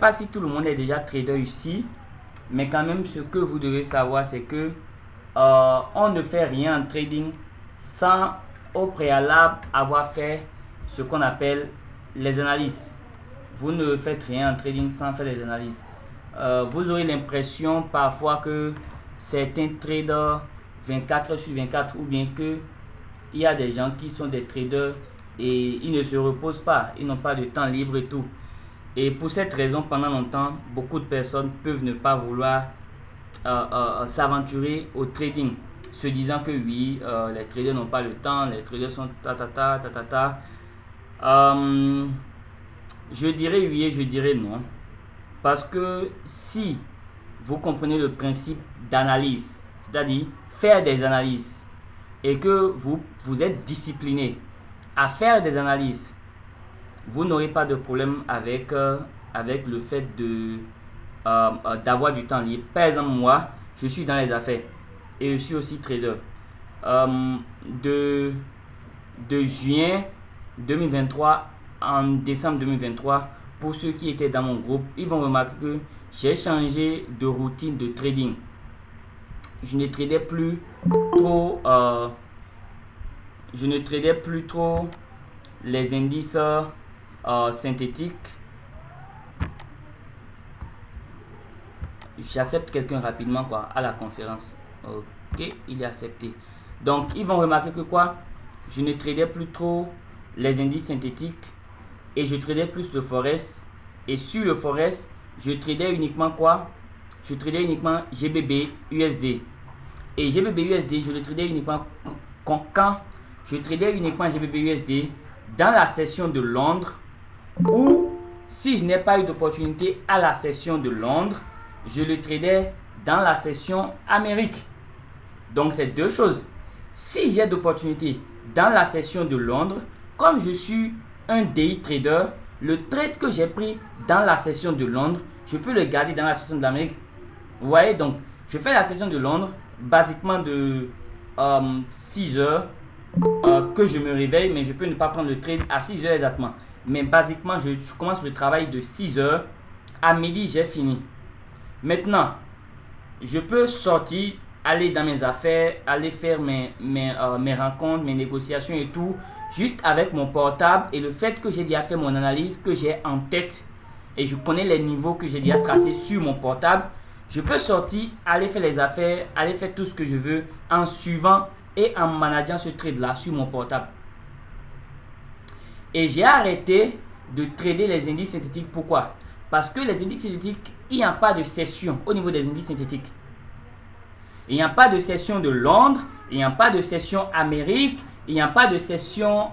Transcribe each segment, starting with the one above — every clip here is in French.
pas si tout le monde est déjà trader ici, mais quand même ce que vous devez savoir c'est que on ne fait rien en trading sans au préalable avoir fait ce qu'on appelle les analyses. Vous ne faites rien en trading sans faire les analyses. Vous aurez l'impression parfois que certains traders 24 sur 24 ou bien que il y a des gens qui sont des traders et ils ne se reposent pas, ils n'ont pas de temps libre et tout. Et pour cette raison, pendant longtemps, beaucoup de personnes peuvent ne pas vouloir s'aventurer au trading, se disant que oui, les traders n'ont pas le temps, les traders sont je dirais oui et je dirais non. Parce que si vous comprenez le principe d'analyse, c'est-à-dire faire des analyses, et que vous êtes discipliné à faire des analyses, vous n'aurez pas de problème avec le fait d'avoir du temps libre. Par exemple, moi, je suis dans les affaires et je suis aussi trader. De juin 2023 en décembre 2023, pour ceux qui étaient dans mon groupe, ils vont remarquer que j'ai changé de routine de trading. Je ne tradais plus trop les indices synthétiques. J'accepte quelqu'un rapidement à la conférence. Ok, il est accepté. Donc ils vont remarquer que je ne tradais plus trop les indices synthétiques et je tradais plus le forex. Et sur le forex, je tradais uniquement je tradais uniquement GBP USD. Et GBP USD, je le tradais uniquement quand je tradais uniquement GBP USD dans la session de Londres, ou si je n'ai pas eu d'opportunité à la session de Londres, je le tradais dans la session Amérique. Donc c'est deux choses. Si j'ai d'opportunité dans la session de Londres, comme je suis un day trader, le trade que j'ai pris dans la session de Londres, je peux le garder dans la session de l'Amérique. Vous voyez, donc je fais la session de Londres basiquement de 6 heures que je me réveille, mais je peux ne pas prendre le trade à 6 heures exactement. Mais basiquement, je commence le travail de 6 heures. À midi, j'ai fini. Maintenant, je peux sortir, aller dans mes affaires, aller faire mes rencontres, mes négociations et tout, juste avec mon portable. Et le fait que j'ai déjà fait mon analyse, que j'ai en tête, et je connais les niveaux que j'ai déjà tracés sur mon portable, je peux sortir, aller faire les affaires, aller faire tout ce que je veux en suivant et en manageant ce trade-là sur mon portable. Et j'ai arrêté de trader les indices synthétiques. Pourquoi? Parce que les indices synthétiques, il n'y a pas de session au niveau des indices synthétiques. Il n'y a pas de session de Londres, il n'y a pas de session Amérique, il n'y a pas de session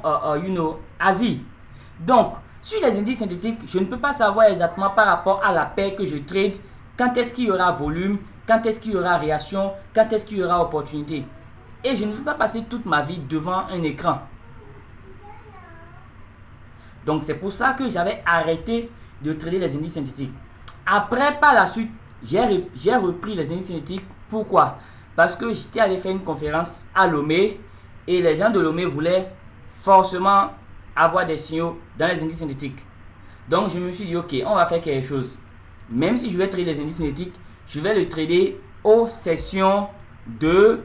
Asie. Donc, sur les indices synthétiques, je ne peux pas savoir exactement par rapport à la paire que je trade, quand est-ce qu'il y aura volume, quand est-ce qu'il y aura réaction, quand est-ce qu'il y aura opportunité. Et je ne veux pas passer toute ma vie devant un écran. Donc c'est pour ça que j'avais arrêté de trader les indices synthétiques. Après, par la suite, j'ai repris les indices synthétiques. Pourquoi? Parce que j'étais allé faire une conférence à Lomé et les gens de Lomé voulaient forcément avoir des signaux dans les indices synthétiques. Donc je me suis dit, ok, on va faire quelque chose. Même si je vais trader les indices synthétiques, je vais le trader aux sessions de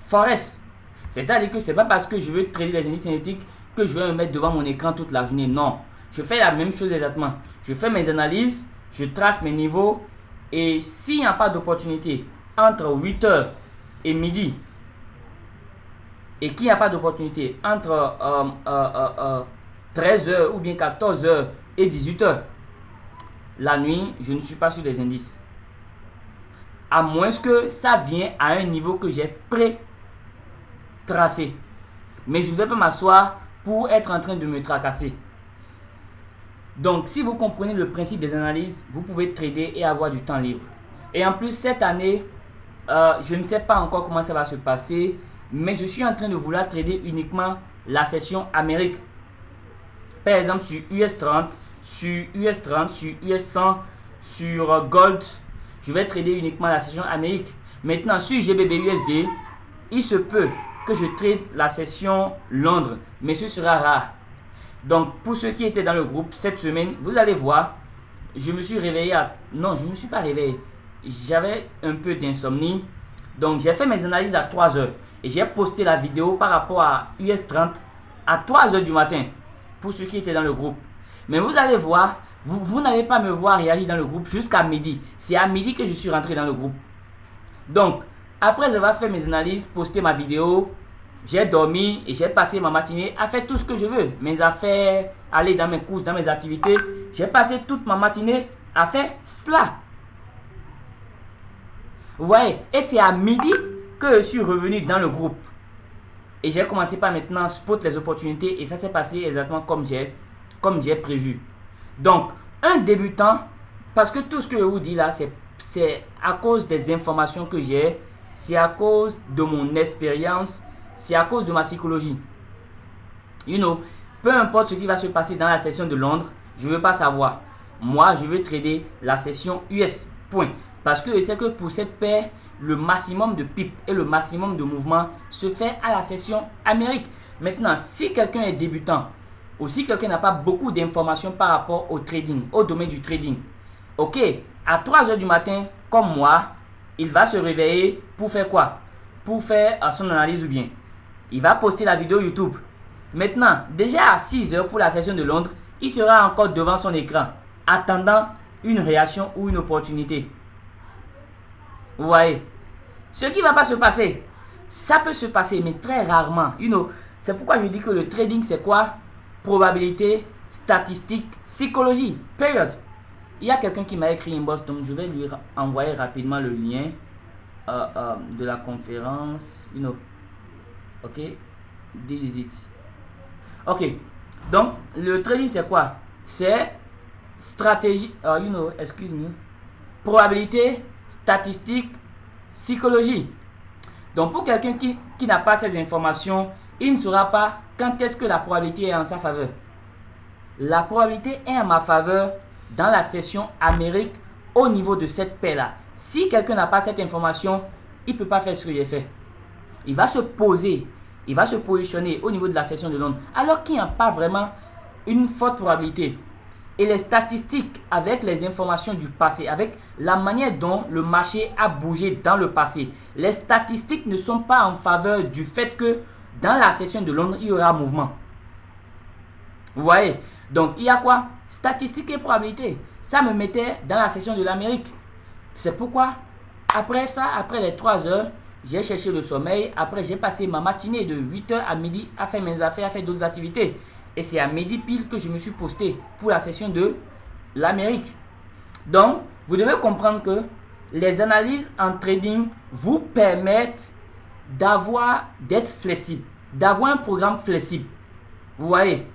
Forex. C'est-à-dire que ce n'est pas parce que je veux trader les indices synthétiques que je vais me mettre devant mon écran toute la journée. Non, je fais la même chose exactement. Je fais mes analyses, je trace mes niveaux et s'il n'y a pas d'opportunité entre 8h et midi et qu'il n'y a pas d'opportunité entre 13h ou bien 14h et 18h, la nuit, je ne suis pas sur les indices. À moins que ça vienne à un niveau que j'ai pré-tracé. Mais je ne vais pas m'asseoir pour être en train de me tracasser. Donc, si vous comprenez le principe des analyses, vous pouvez trader et avoir du temps libre. Et en plus, cette année, je ne sais pas encore comment ça va se passer, mais je suis en train de vouloir trader uniquement la session Amérique. Par exemple, sur US30, sur US30, sur US100, sur Gold, je vais trader uniquement la session Amérique. Maintenant, sur GBP USD, il se peut que je trade la session Londres, mais ce sera rare. Donc, pour ceux qui étaient dans le groupe cette semaine, vous allez voir, je me suis réveillé Non, je ne me suis pas réveillé. J'avais un peu d'insomnie. Donc, j'ai fait mes analyses à 3 heures. Et j'ai posté la vidéo par rapport à US30 à 3 heures du matin. Pour ceux qui étaient dans le groupe. Mais vous allez voir, vous n'allez pas me voir réagir dans le groupe jusqu'à midi. C'est à midi que je suis rentré dans le groupe. Donc, après avoir fait mes analyses, posté ma vidéo, j'ai dormi et j'ai passé ma matinée à faire tout ce que je veux. Mes affaires, aller dans mes courses, dans mes activités. J'ai passé toute ma matinée à faire cela. Vous voyez? Et c'est à midi que je suis revenu dans le groupe. Et j'ai commencé par maintenant spot les opportunités. Et ça s'est passé exactement comme j'ai prévu. Donc, un débutant, parce que tout ce que je vous dis là, c'est à cause des informations que j'ai. C'est à cause de mon expérience. C'est à cause de ma psychologie. Peu importe ce qui va se passer dans la session de Londres, je ne veux pas savoir. Moi, je veux trader la session US. Point. Parce que je sais que pour cette paire, le maximum de pips et le maximum de mouvements se fait à la session Amérique. Maintenant, si quelqu'un est débutant, ou si quelqu'un n'a pas beaucoup d'informations par rapport au trading, au domaine du trading, ok, à 3 heures du matin, comme moi, il va se réveiller pour faire quoi? Pour faire son analyse ou bien. Il va poster la vidéo YouTube. Maintenant, déjà à 6 heures pour la session de Londres, il sera encore devant son écran, attendant une réaction ou une opportunité. Vous voyez? Ce qui ne va pas se passer, ça peut se passer, mais très rarement. C'est pourquoi je dis que le trading, c'est quoi? Probabilité, statistique, psychologie. Période. Il y a quelqu'un qui m'a écrit inbox, donc je vais lui envoyer rapidement le lien de la conférence. Ok? This is it. Ok. Donc, le trading, c'est quoi? C'est stratégie, excuse me. Probabilité, statistique, psychologie. Donc, pour quelqu'un qui n'a pas ces informations, il ne saura pas quand est-ce que la probabilité est en sa faveur. La probabilité est en ma faveur dans la session Amérique au niveau de cette paire-là. Si quelqu'un n'a pas cette information, il ne peut pas faire ce que j'ai fait. Il va se poser, il va se positionner au niveau de la session de Londres, alors qu'il n'y a pas vraiment une forte probabilité. Et les statistiques avec les informations du passé, avec la manière dont le marché a bougé dans le passé, les statistiques ne sont pas en faveur du fait que dans la session de Londres, il y aura mouvement. Vous voyez? Donc, il y a quoi? Statistiques et probabilité. Ça me mettait dans la session de l'Amérique. C'est pourquoi, après ça, après les 3 heures, j'ai cherché le sommeil. Après, j'ai passé ma matinée de 8h à midi à faire mes affaires, à faire d'autres activités. Et c'est à midi pile que je me suis posté pour la session de l'Amérique. Donc, vous devez comprendre que les analyses en trading vous permettent d'être flexible, d'avoir un programme flexible. Vous voyez,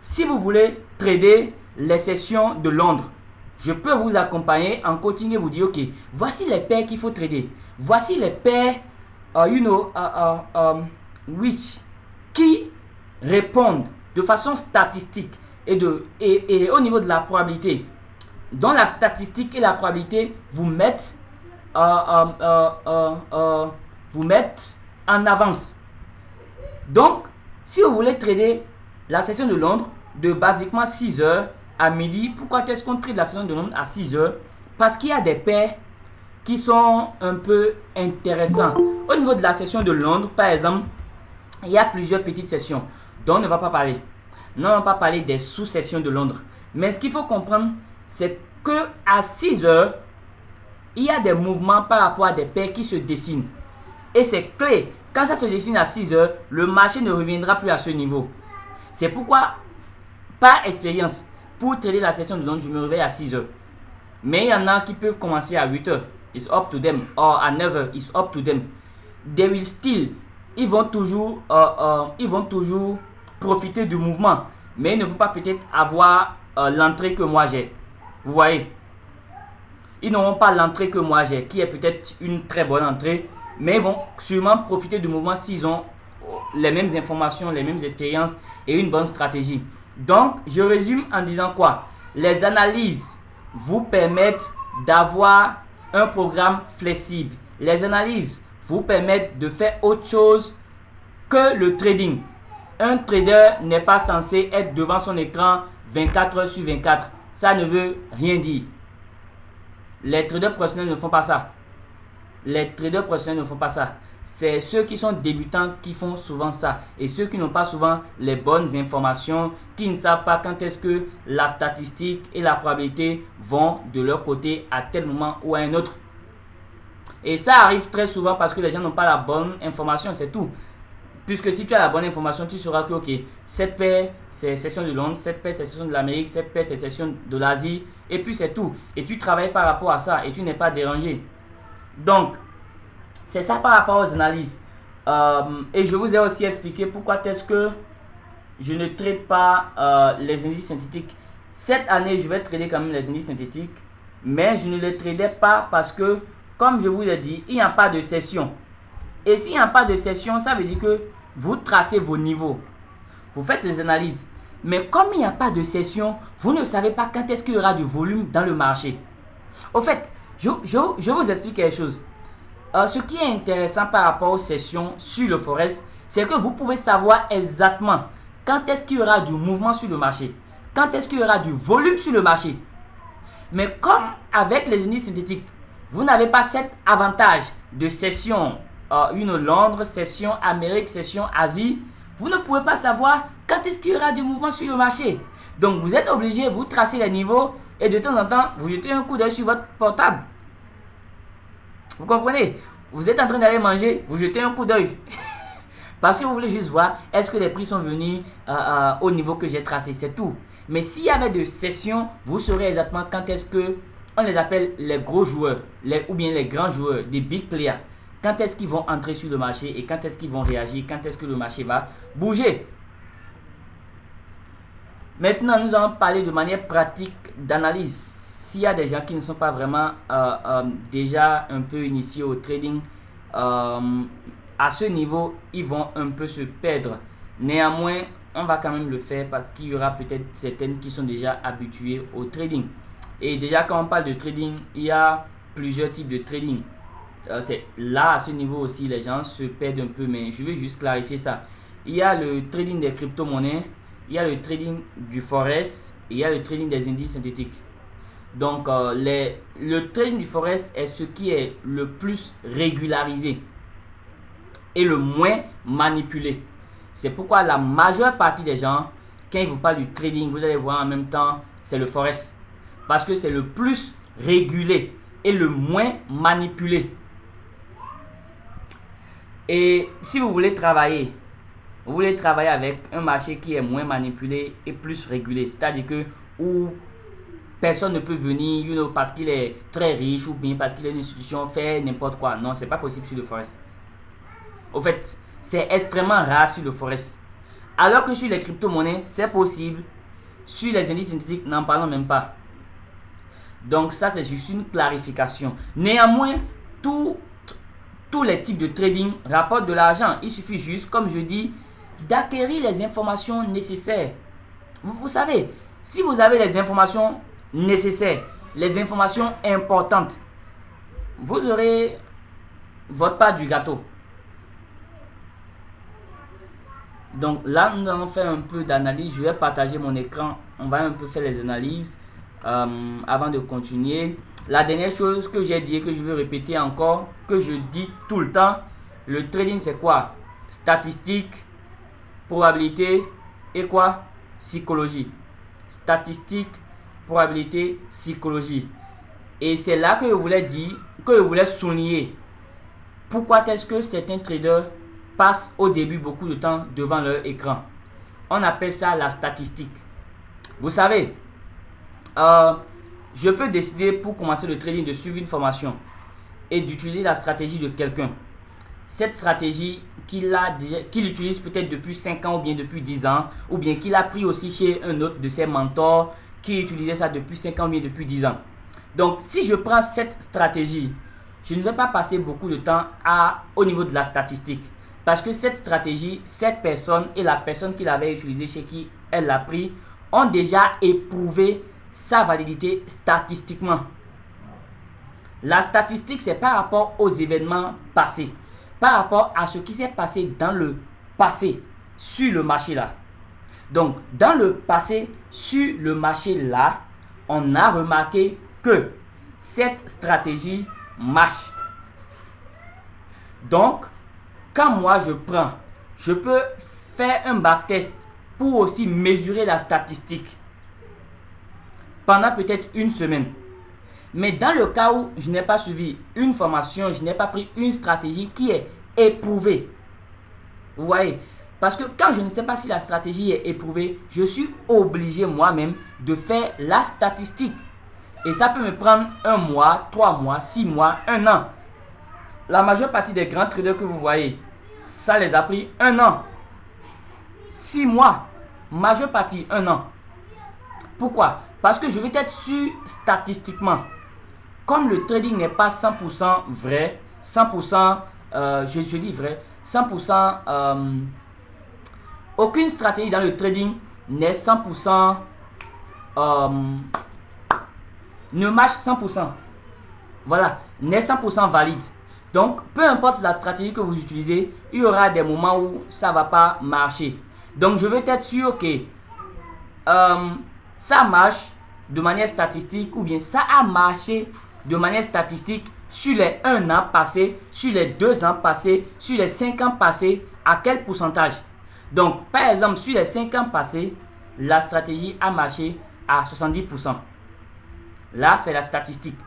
si vous voulez trader les sessions de Londres, je peux vous accompagner en coaching et vous dire, ok, voici les paires qu'il faut trader. Voici les paires, qui répondent de façon statistique et au niveau de la probabilité. Dans la statistique et la probabilité vous mettent en avance. Donc, si vous voulez trader la session de Londres de basiquement 6 heures à midi, pourquoi est-ce qu'on trade la session de Londres à 6 heures? Parce qu'il y a des paires qui sont un peu intéressants. Au niveau de la session de Londres, par exemple, il y a plusieurs petites sessions dont on ne va pas parler. On ne va pas parler des sous-sessions de Londres. Mais ce qu'il faut comprendre, c'est qu'à 6 heures, il y a des mouvements par rapport à des paires qui se dessinent. Et c'est clé. Quand ça se dessine à 6 heures, le marché ne reviendra plus à ce niveau. C'est pourquoi, par expérience, pour trader la session de Londres, je me réveille à 6 heures. Mais il y en a qui peuvent commencer à 8 heures. It's up to them. Or à 9 heures. It's up to them. They will still. Ils vont toujours profiter du mouvement. Mais ils ne vont pas peut-être avoir l'entrée que moi j'ai. Vous voyez? Ils n'auront pas l'entrée que moi j'ai, qui est peut-être une très bonne entrée. Mais ils vont sûrement profiter du mouvement s'ils ont les mêmes informations, les mêmes expériences et une bonne stratégie. Donc, je résume en disant quoi? Les analyses vous permettent d'avoir un programme flexible. Les analyses vous permettent de faire autre chose que le trading. Un trader n'est pas censé être devant son écran 24 heures sur 24. ça ne veut rien dire. Les traders professionnels ne font pas ça. Les traders professionnels ne font pas ça. C'est ceux qui sont débutants qui font souvent ça. Et ceux qui n'ont pas souvent les bonnes informations, qui ne savent pas quand est-ce que la statistique et la probabilité vont de leur côté à tel moment ou à un autre. Et ça arrive très souvent parce que les gens n'ont pas la bonne information, c'est tout. Puisque si tu as la bonne information, tu sauras que ok, cette paire c'est session de Londres, cette paire c'est session de l'Amérique, cette paire c'est session de l'Asie, et puis c'est tout. Et tu travailles par rapport à ça et tu n'es pas dérangé. Donc, c'est ça par rapport aux analyses. Et je vous ai aussi expliqué pourquoi est-ce que je ne trade pas les indices synthétiques. Cette année, je vais trader quand même les indices synthétiques, mais je ne les tradais pas parce que, comme je vous l'ai dit, il n'y a pas de session. Et s'il n'y a pas de session, ça veut dire que vous tracez vos niveaux. Vous faites les analyses. Mais comme il n'y a pas de session, vous ne savez pas quand est-ce qu'il y aura du volume dans le marché. Au fait, je vous explique quelque chose. Ce qui est intéressant par rapport aux sessions sur le Forex, c'est que vous pouvez savoir exactement quand est-ce qu'il y aura du mouvement sur le marché. Quand est-ce qu'il y aura du volume sur le marché. Mais comme avec les indices synthétiques, vous n'avez pas cet avantage de session une Londres, session Amérique, session Asie, vous ne pouvez pas savoir quand est-ce qu'il y aura du mouvement sur le marché. Donc vous êtes obligé, vous tracez les niveaux et de temps en temps, vous jetez un coup d'œil sur votre portable. Vous comprenez? Vous êtes en train d'aller manger, vous jetez un coup d'œil. Parce que vous voulez juste voir, est-ce que les prix sont venus au niveau que j'ai tracé, c'est tout. Mais s'il y avait de sessions, vous saurez exactement quand est-ce que on les appelle les gros joueurs, ou bien les grands joueurs, des big players. Quand est-ce qu'ils vont entrer sur le marché et quand est-ce qu'ils vont réagir, quand est-ce que le marché va bouger. Maintenant, nous allons parler de manière pratique d'analyse. S'il y a des gens qui ne sont pas vraiment déjà un peu initiés au trading, à ce niveau, ils vont un peu se perdre. Néanmoins, on va quand même le faire parce qu'il y aura peut-être certaines qui sont déjà habituées au trading. Et déjà, quand on parle de trading, il y a plusieurs types de trading. Là, à ce niveau aussi, les gens se perdent un peu, mais je vais juste clarifier ça. Il y a le trading des crypto-monnaies, il y a le trading du forex, et il y a le trading des indices synthétiques. Donc, le trading du forex est ce qui est le plus régularisé et le moins manipulé. C'est pourquoi la majeure partie des gens, quand ils vous parlent du trading, vous allez voir en même temps, c'est le forex. Parce que c'est le plus régulé et le moins manipulé. Et si vous voulez travailler avec un marché qui est moins manipulé et plus régulé, c'est-à-dire que où personne ne peut venir parce qu'il est très riche ou bien parce qu'il est une institution, faire n'importe quoi. Non, c'est pas possible sur le forex. Au fait, c'est extrêmement rare sur le forex. Alors que sur les crypto-monnaies, c'est possible. Sur les indices synthétiques, n'en parlons même pas. Donc ça, c'est juste une clarification. Néanmoins, tous les types de trading rapportent de l'argent. Il suffit juste, comme je dis, d'acquérir les informations nécessaires. Vous savez, si vous avez les informations nécessaires, les informations importantes, vous aurez votre part du gâteau. Donc là, nous allons faire un peu d'analyse. Je vais partager mon écran. On va un peu faire les analyses avant de continuer. La dernière chose que j'ai dit et que je veux répéter encore, que je dis tout le temps, le trading c'est quoi? Statistique, probabilité et quoi? Psychologie. Statistique, probabilité, psychologie. Et c'est là que je voulais dire, que je voulais souligner. Pourquoi est-ce que certains traders passent au début beaucoup de temps devant leur écran? On appelle ça la statistique. Vous savez, je peux décider pour commencer le trading de suivre une formation et d'utiliser la stratégie de quelqu'un. Cette stratégie qu'il utilise peut-être depuis 5 ans ou bien depuis 10 ans, ou bien qu'il a pris aussi chez un autre de ses mentors qui utilisait ça depuis 5 ans ou bien depuis 10 ans. Donc, si je prends cette stratégie, je ne vais pas passer beaucoup de temps au niveau de la statistique. Parce que cette stratégie, cette personne et la personne qui l'avait utilisée chez qui elle l'a pris ont déjà éprouvé sa validité statistiquement. La statistique, c'est par rapport aux événements passés, par rapport à ce qui s'est passé dans le passé sur le marché là. Donc, dans le passé, sur le marché là, on a remarqué que cette stratégie marche. Donc, quand moi je peux faire un backtest pour aussi mesurer la statistique pendant peut-être une semaine. Mais dans le cas où je n'ai pas suivi une formation, je n'ai pas pris une stratégie qui est éprouvée. Vous voyez? Parce que quand je ne sais pas si la stratégie est éprouvée, je suis obligé moi-même de faire la statistique. Et ça peut me prendre 1 mois, 3 mois, 6 mois, 1 an. La majeure partie des grands traders que vous voyez, ça les a pris 1 an. 6 mois, majeure partie 1 an. Pourquoi? Parce que je vais être sûr statistiquement. Comme le trading n'est pas 100% vrai, 100%, je dis vrai, 100%, aucune stratégie dans le trading n'est 100%, ne marche 100%. Voilà, n'est 100% valide. Donc, peu importe la stratégie que vous utilisez, il y aura des moments où ça ne va pas marcher. Donc, je veux être sûr que ça marche de manière statistique ou bien ça a marché de manière statistique sur les 1 an passé, sur les 2 ans passés, sur les 5 ans passés, à quel pourcentage? Donc, par exemple, sur les 5 ans passés, la stratégie a marché à 70%. Là, c'est la statistique.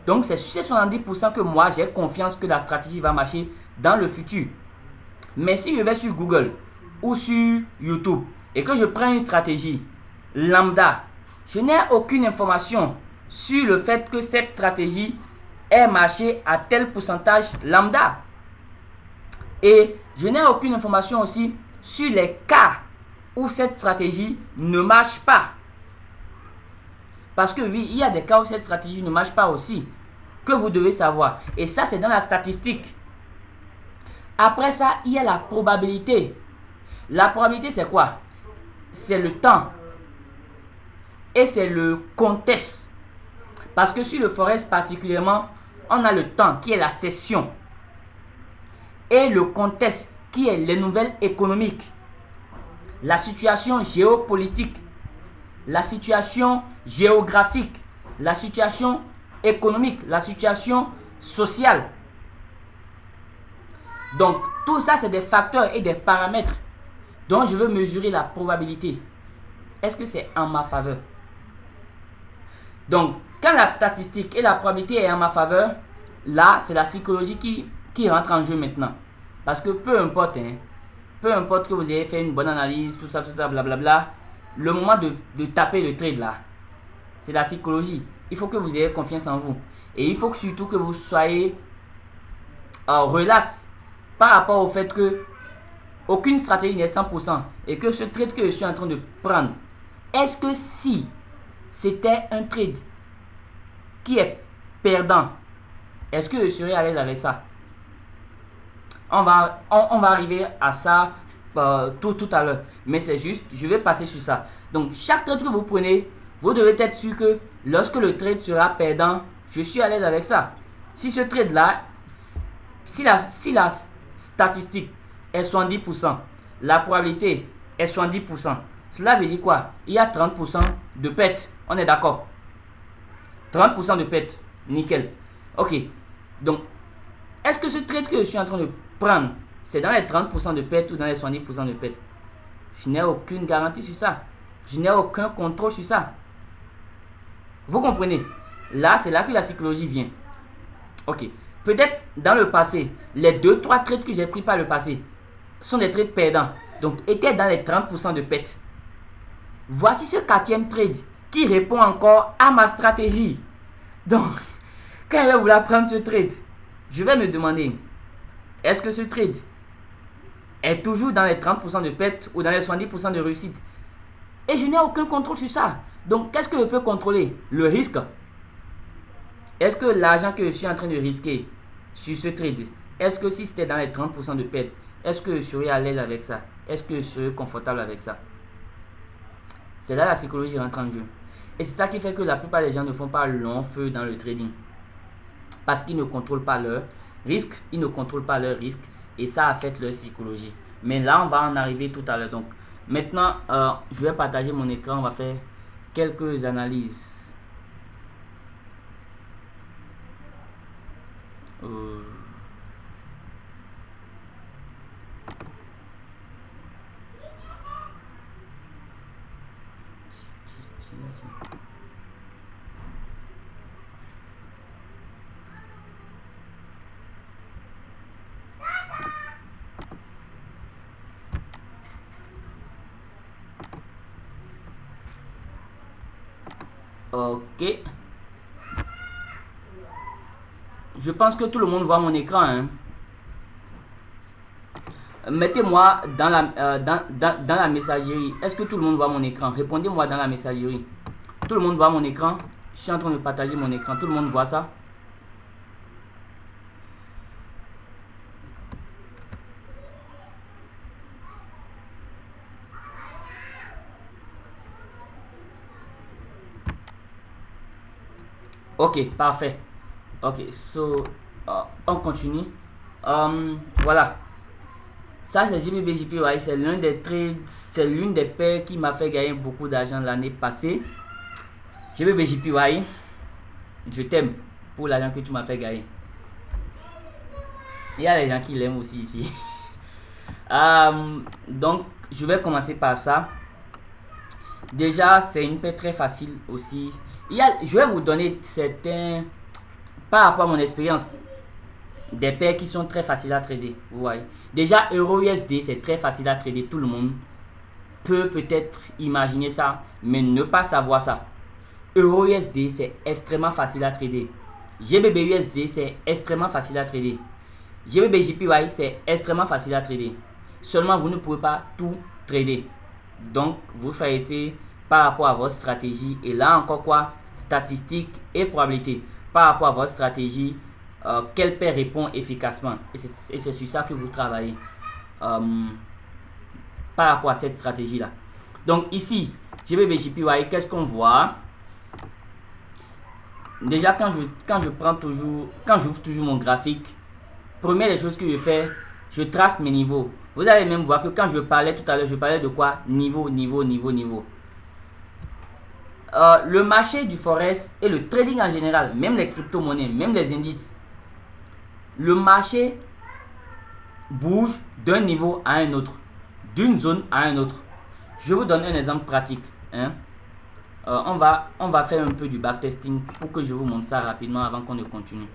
Donc, c'est sur ces 70% que moi, j'ai confiance que la stratégie va marcher dans le futur. Mais si je vais sur Google ou sur YouTube et que je prends une stratégie lambda, je n'ai aucune information sur le fait que cette stratégie ait marché à tel pourcentage lambda. Et je n'ai aucune information aussi sur les cas où cette stratégie ne marche pas. Parce que oui, il y a des cas où cette stratégie ne marche pas aussi, que vous devez savoir. Et ça, c'est dans la statistique. Après ça, il y a la probabilité. La probabilité, c'est quoi? C'est le temps. Et c'est le contexte. Parce que sur le Forex particulièrement, on a le temps qui est la session. Et le contexte qui est les nouvelles économiques. La situation géopolitique. La situation géographique. La situation économique. La situation sociale. Donc, tout ça, c'est des facteurs et des paramètres dont je veux mesurer la probabilité. Est-ce que c'est en ma faveur? Donc, quand la statistique et la probabilité est en ma faveur, là, c'est la psychologie qui rentre en jeu maintenant. Parce que peu importe que vous ayez fait une bonne analyse, tout ça, blablabla, le moment de taper le trade là, c'est la psychologie. Il faut que vous ayez confiance en vous. Et il faut surtout que vous soyez relax par rapport au fait que aucune stratégie n'est 100% et que ce trade que je suis en train de prendre, est-ce que si c'était un trade qui est perdant, est-ce que je serais à l'aise avec ça? On va arriver à ça tout à l'heure. Mais c'est juste, je vais passer sur ça. Donc, chaque trade que vous prenez, vous devez être sûr que lorsque le trade sera perdant, je suis à l'aise avec ça. Si ce trade-là, si la statistique est 70%, la probabilité est 70%, cela veut dire quoi? Il y a 30% de perte. On est d'accord? 30% de perte. Nickel. Ok. Donc, est-ce que ce trade que je suis en train de prendre, c'est dans les 30% de perte ou dans les 70% de perte? Je n'ai aucune garantie sur ça. Je n'ai aucun contrôle sur ça. Vous comprenez? Là, c'est là que la psychologie vient. Ok. Peut-être dans le passé, les 2-3 trades que j'ai pris par le passé sont des trades perdants. Donc, étaient dans les 30% de perte. Voici ce 4e trade qui répond encore à ma stratégie. Donc, quand je vais vouloir prendre ce trade, je vais me demander, est-ce que ce trade est toujours dans les 30% de perte ou dans les 70% de réussite? Et je n'ai aucun contrôle sur ça. Donc, qu'est-ce que je peux contrôler? Le risque. Est-ce que l'argent que je suis en train de risquer sur ce trade, est-ce que si c'était dans les 30% de perte, est-ce que je serais à l'aise avec ça? Est-ce que je serais confortable avec ça? C'est là la psychologie rentre en jeu. Et c'est ça qui fait que la plupart des gens ne font pas long feu dans le trading. Parce qu'ils ne contrôlent pas leur risque. Ils ne contrôlent pas leur risque. Et ça affecte leur psychologie. Mais là, on va en arriver tout à l'heure. Donc, maintenant, je vais partager mon écran. On va faire quelques analyses. Euh, ok. Je pense que tout le monde voit mon écran, hein. Mettez-moi dans la messagerie. Est-ce que tout le monde voit mon écran? Répondez-moi dans la messagerie. Tout le monde voit mon écran? Je suis en train de partager mon écran. Tout le monde voit ça? Ok, parfait. Ok, on continue. Voilà. Ça, c'est JBBJPY. C'est l'un des trades, c'est l'une des paires qui m'a fait gagner beaucoup d'argent l'année passée. JBBJPY, je t'aime pour l'argent que tu m'as fait gagner. Il y a des gens qui l'aiment aussi ici. Donc, je vais commencer par ça. Déjà, c'est une paire très facile aussi. Je vais vous donner certains, par rapport à mon expérience, des paires qui sont très faciles à trader. Vous voyez. Déjà, EURUSD, c'est très facile à trader. Tout le monde peut peut-être imaginer ça, mais ne pas savoir ça. EURUSD, c'est extrêmement facile à trader. GBBUSD, c'est extrêmement facile à trader. GBBJPY, c'est extrêmement facile à trader. Seulement, vous ne pouvez pas tout trader. Donc, vous choisissez par rapport à votre stratégie. Et là encore quoi? Statistiques et probabilité. Par rapport à votre stratégie, quelle paire répond efficacement. Et c'est sur ça que vous travaillez. Par rapport à cette stratégie-là. Donc ici, GBBJPY, qu'est-ce qu'on voit? Déjà, quand j'ouvre toujours mon graphique, première des choses que je fais, je trace mes niveaux. Vous allez même voir que quand je parlais tout à l'heure, je parlais de quoi? Niveau. Le marché du forex et le trading en général, même les crypto-monnaies, même les indices, le marché bouge d'un niveau à un autre, d'une zone à un autre. Je vous donne un exemple pratique. Hein. On va faire un peu du backtesting pour que je vous montre ça rapidement avant qu'on ne continue.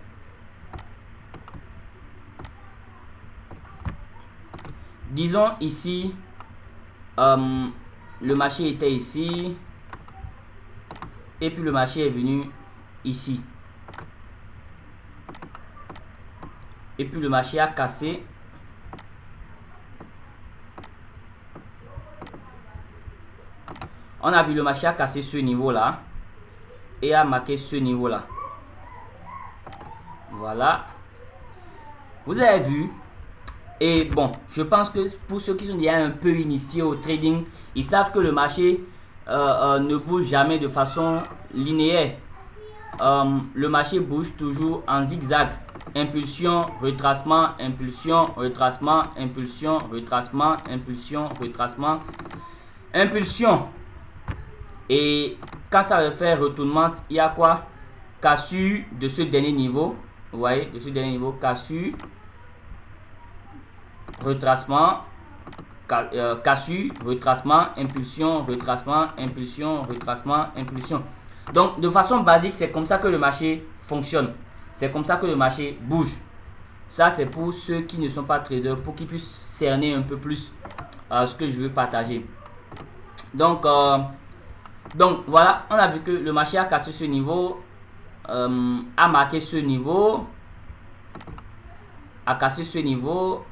Disons ici, le marché était ici. Et puis le marché est venu ici. Et puis le marché a cassé. On a vu le marché a cassé ce niveau-là. Et a marqué ce niveau-là. Voilà. Vous avez vu. Et bon, je pense que pour ceux qui sont déjà un peu initiés au trading, ils savent que le marché ne bouge jamais de façon linéaire. Le marché bouge toujours en zigzag. Impulsion, retracement, impulsion, retracement, impulsion, retracement, impulsion, retracement, impulsion. Et quand ça va faire retournement, il y a quoi? Cassure de ce dernier niveau. Vous voyez, de ce dernier niveau, cassure, retracement, cassure, retracement, impulsion, retracement, impulsion, retracement, impulsion. Donc, de façon basique, c'est comme ça que le marché fonctionne. C'est comme ça que le marché bouge. Ça, c'est pour ceux qui ne sont pas traders, pour qu'ils puissent cerner un peu plus ce que je veux partager. Donc voilà, on a vu que le marché a cassé ce niveau, a marqué ce niveau, a cassé ce niveau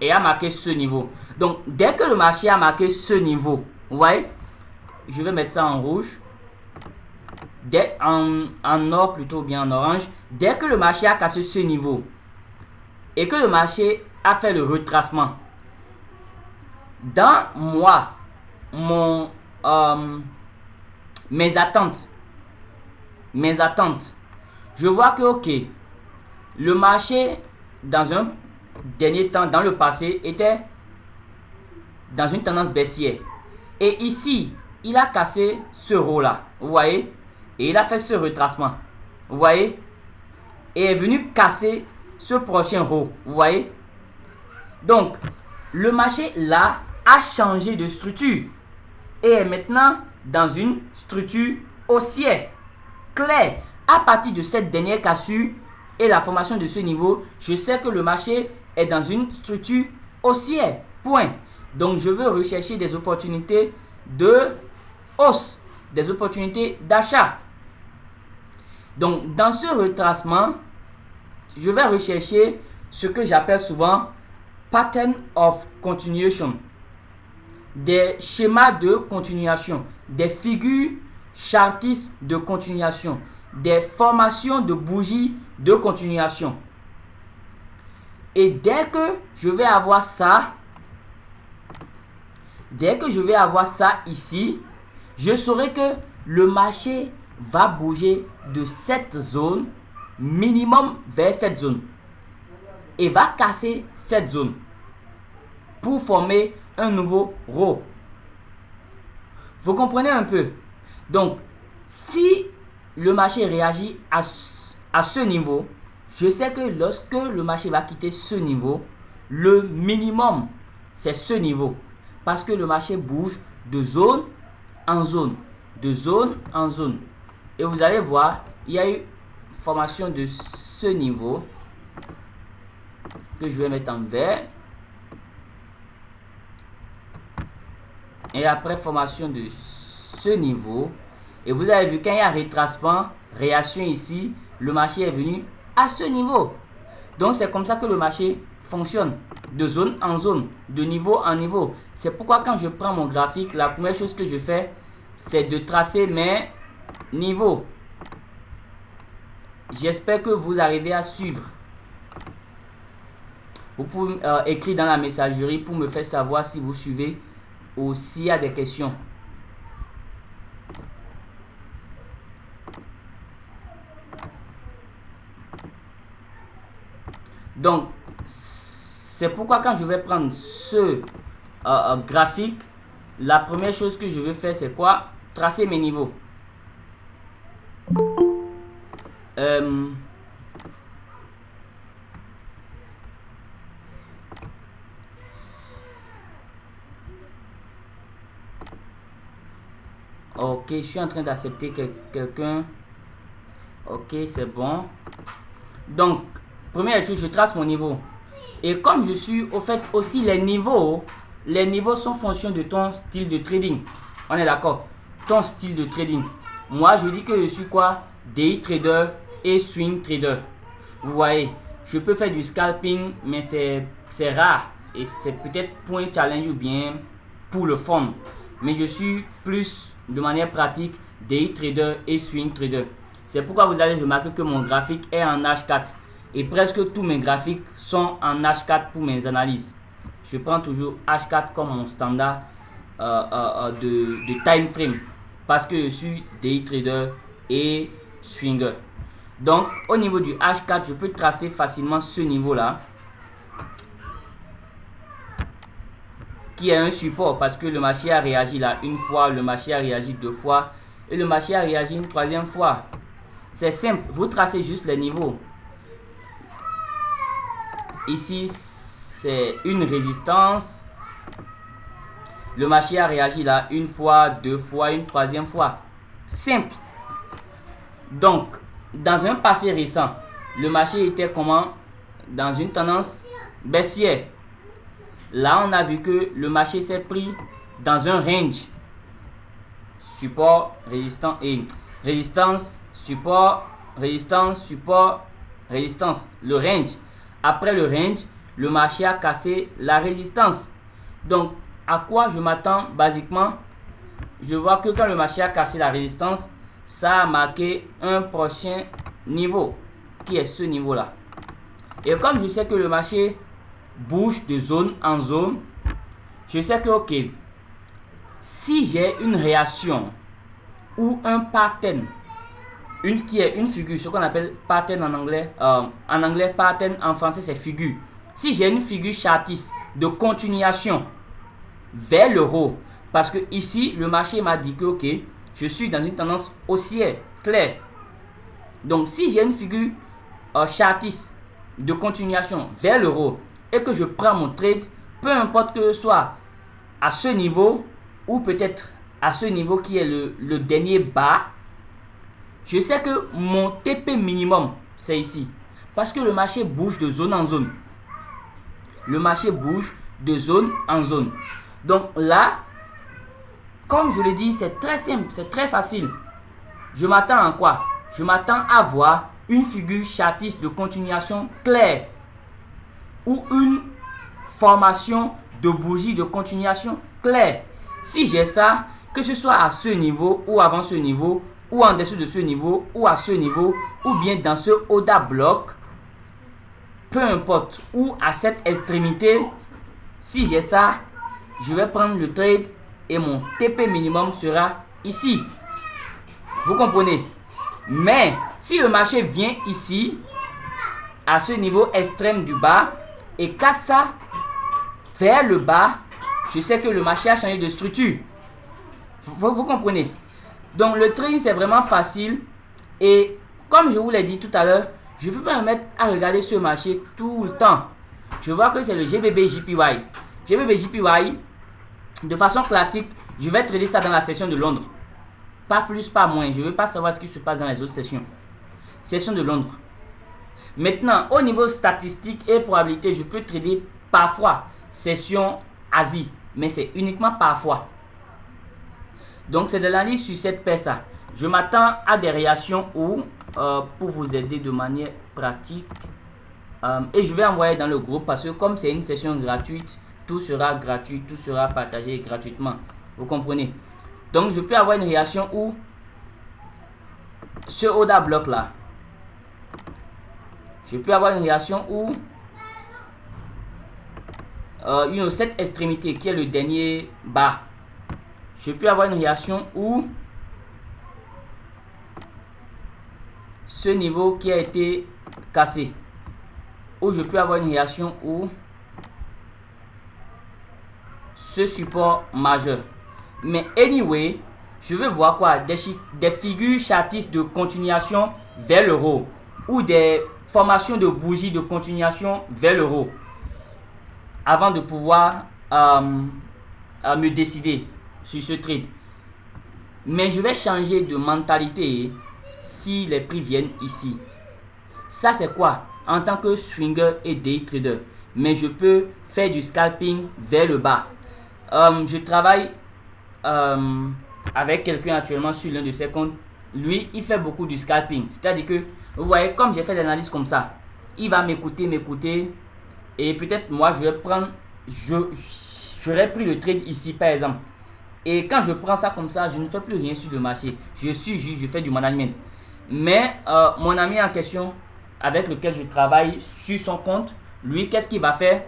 et a marqué ce niveau. Donc, dès que le marché a marqué ce niveau, vous voyez, je vais mettre ça en rouge, en or plutôt, bien en orange. Dès que le marché a cassé ce niveau et que le marché a fait le retracement, dans mes attentes, je vois que ok, le marché dans un dernier temps, dans le passé, était dans une tendance baissière. Et ici, il a cassé ce haut là, vous voyez, et il a fait ce retracement, vous voyez. et est venu casser ce prochain haut. Vous voyez? Donc, le marché là a changé de structure et est maintenant dans une structure haussière. Claire, à partir de cette dernière cassure et la formation de ce niveau, je sais que le marché est dans une structure haussière. Point. Donc, je veux rechercher des opportunités de hausse, des opportunités d'achat. Donc, dans ce retracement, je vais rechercher ce que j'appelle souvent pattern of continuation, des schémas de continuation, des figures chartistes de continuation, des formations de bougies de continuation. Et dès que je vais avoir ça, ici, je saurai que le marché va bouger de cette zone minimum vers cette zone et va casser cette zone pour former un nouveau haut. Vous comprenez un peu? Donc, si le marché réagit à ce niveau, je sais que lorsque le marché va quitter ce niveau, le minimum, c'est ce niveau. Parce que le marché bouge de zone en zone, de zone en zone. Et vous allez voir, il y a eu formation de ce niveau que je vais mettre en vert. Et après formation de ce niveau. Et vous avez vu, quand il y a retracement, réaction ici, le marché est venu à ce niveau. Donc c'est comme ça que le marché fonctionne, de zone en zone, de niveau en niveau. C'est pourquoi quand je prends mon graphique, la première chose que je fais, c'est de tracer mes niveaux. J'espère que vous arrivez à suivre. Vous pouvez écrire dans la messagerie pour me faire savoir si vous suivez ou s'il y a des questions. Donc, c'est pourquoi quand je vais prendre ce graphique, la première chose que je vais faire, c'est quoi? Tracer mes niveaux. Ok, je suis en train d'accepter quelqu'un. Ok, c'est bon. Donc, première chose, je trace mon niveau. Et comme je suis, au fait, aussi les niveaux sont fonction de ton style de trading. On est d'accord? Ton style de trading. Moi, je dis que je suis quoi? Day trader et swing trader. Vous voyez, je peux faire du scalping, mais c'est rare. Et c'est peut-être pour un challenge ou bien pour le fun. Mais je suis plus de manière pratique day trader et swing trader. C'est pourquoi vous allez remarquer que mon graphique est en H4. Et presque tous mes graphiques sont en H4 pour mes analyses. Je prends toujours H4 comme mon standard de time frame. Parce que je suis day trader et swinger. Donc, au niveau du H4, je peux tracer facilement ce niveau-là. Qui est un support parce que le marché a réagi là une fois, le marché a réagi deux fois et le marché a réagi une troisième fois. C'est simple, vous tracez juste les niveaux. Ici, c'est une résistance. Le marché a réagi là une fois, deux fois, une troisième fois. Simple. Donc, dans un passé récent, le marché était comment? Dans une tendance baissière. Là, on a vu que le marché s'est pris dans un range. Support, résistance et résistance, support, résistance, support, résistance. Le range. Après le range, le marché a cassé la résistance. Donc, à quoi je m'attends basiquement? Je vois que quand le marché a cassé la résistance, ça a marqué un prochain niveau, qui est ce niveau-là. Et comme je sais que le marché bouge de zone en zone, je sais que, ok, si j'ai une réaction ou un pattern, qui est une figure, ce qu'on appelle pattern en anglais, pattern en français c'est figure. Si j'ai une figure chartiste de continuation vers le haut, parce que ici le marché m'a dit que ok, je suis dans une tendance haussière claire. Donc si j'ai une figure chartiste de continuation vers l'euro et que je prends mon trade, peu importe que ce soit à ce niveau ou peut-être à ce niveau qui est le dernier bas, je sais que mon TP minimum, c'est ici. Parce que le marché bouge de zone en zone. Le marché bouge de zone en zone. Donc là, comme je l'ai dit, c'est très simple, c'est très facile. Je m'attends à quoi? Je m'attends à voir une figure chartiste de continuation claire ou une formation de bougie de continuation claire. Si j'ai ça, que ce soit à ce niveau ou avant ce niveau, ou en dessous de ce niveau, ou à ce niveau, ou bien dans ce Oda bloc, peu importe, ou à cette extrémité, si j'ai ça, je vais prendre le trade et mon TP minimum sera ici. Vous comprenez? Mais si le marché vient ici, à ce niveau extrême du bas, et casse ça vers le bas, je sais que le marché a changé de structure. Vous comprenez? Donc le trading c'est vraiment facile. Et comme je vous l'ai dit tout à l'heure, je ne peux pas me mettre à regarder ce marché tout le temps. Je vois que c'est le GBP-JPY. GBP-JPY, de façon classique, je vais trader ça dans la session de Londres. Pas plus, pas moins. Je ne veux pas savoir ce qui se passe dans les autres sessions. Session de Londres. Maintenant, au niveau statistique et probabilité, je peux trader parfois session Asie. Mais c'est uniquement parfois. Donc, c'est de l'analyse sur cette paire-là. Je m'attends à des réactions où, pour vous aider de manière pratique, et je vais envoyer dans le groupe parce que comme c'est une session gratuite, tout sera gratuit, tout sera partagé gratuitement. Vous comprenez? Donc, je peux avoir une réaction où ce Oda bloc là, je peux avoir une réaction où cette extrémité qui est le dernier bas, je peux avoir une réaction où ce niveau qui a été cassé, ou je peux avoir une réaction où ce support majeur. Mais anyway, je veux voir quoi? Des figures chartistes de continuation vers le haut ou des formations de bougies de continuation vers le haut avant de pouvoir me décider sur ce trade. Mais je vais changer de mentalité si les prix viennent ici. Ça c'est quoi? En tant que swinger et day trader. Mais je peux faire du scalping vers le bas. Je travaille avec quelqu'un actuellement sur l'un de ses comptes. Lui, il fait beaucoup du scalping. C'est-à-dire que, vous voyez, comme j'ai fait l'analyse comme ça, il va m'écouter. Et peut-être moi, je vais prendre, j'aurais pris le trade ici, par exemple. Et quand je prends ça comme ça, je ne fais plus rien sur le marché. Je suis juste, je fais du management. Mais mon ami en question, avec lequel je travaille sur son compte, lui, qu'est-ce qu'il va faire?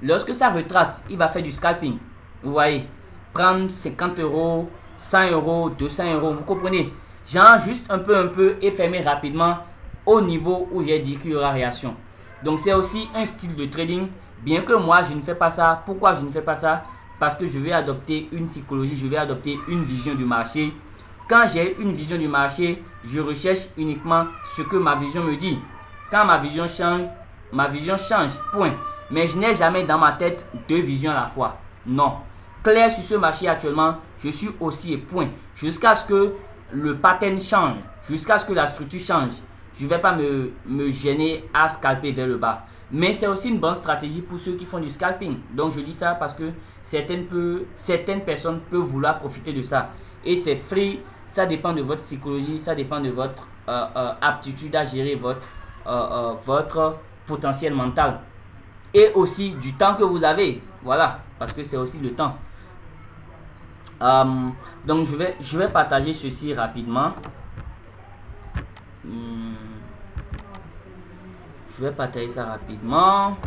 Lorsque ça retrace, il va faire du scalping. Vous voyez, prendre 50 €, 100 €, 200 €, vous comprenez? Genre juste un peu et fermer rapidement au niveau où j'ai dit qu'il y aura réaction. Donc c'est aussi un style de trading, bien que moi je ne fais pas ça. Pourquoi je ne fais pas ça? Parce que je vais adopter une psychologie, je vais adopter une vision du marché. Quand j'ai une vision du marché, je recherche uniquement ce que ma vision me dit. Quand ma vision change, point. Mais je n'ai jamais dans ma tête deux visions à la fois. Non. Clair sur ce marché actuellement, je suis aussi et point. Jusqu'à ce que le pattern change, jusqu'à ce que la structure change. Je ne vais pas me gêner à scalper vers le bas. Mais c'est aussi une bonne stratégie pour ceux qui font du scalping. Donc je dis ça parce que certaines personnes peuvent vouloir profiter de ça. Et c'est free, ça dépend de votre psychologie, ça dépend de votre aptitude à gérer votre potentiel mental. Et aussi du temps que vous avez. Voilà, parce que c'est aussi le temps. Donc je vais partager ceci rapidement. Je vais partager ça rapidement.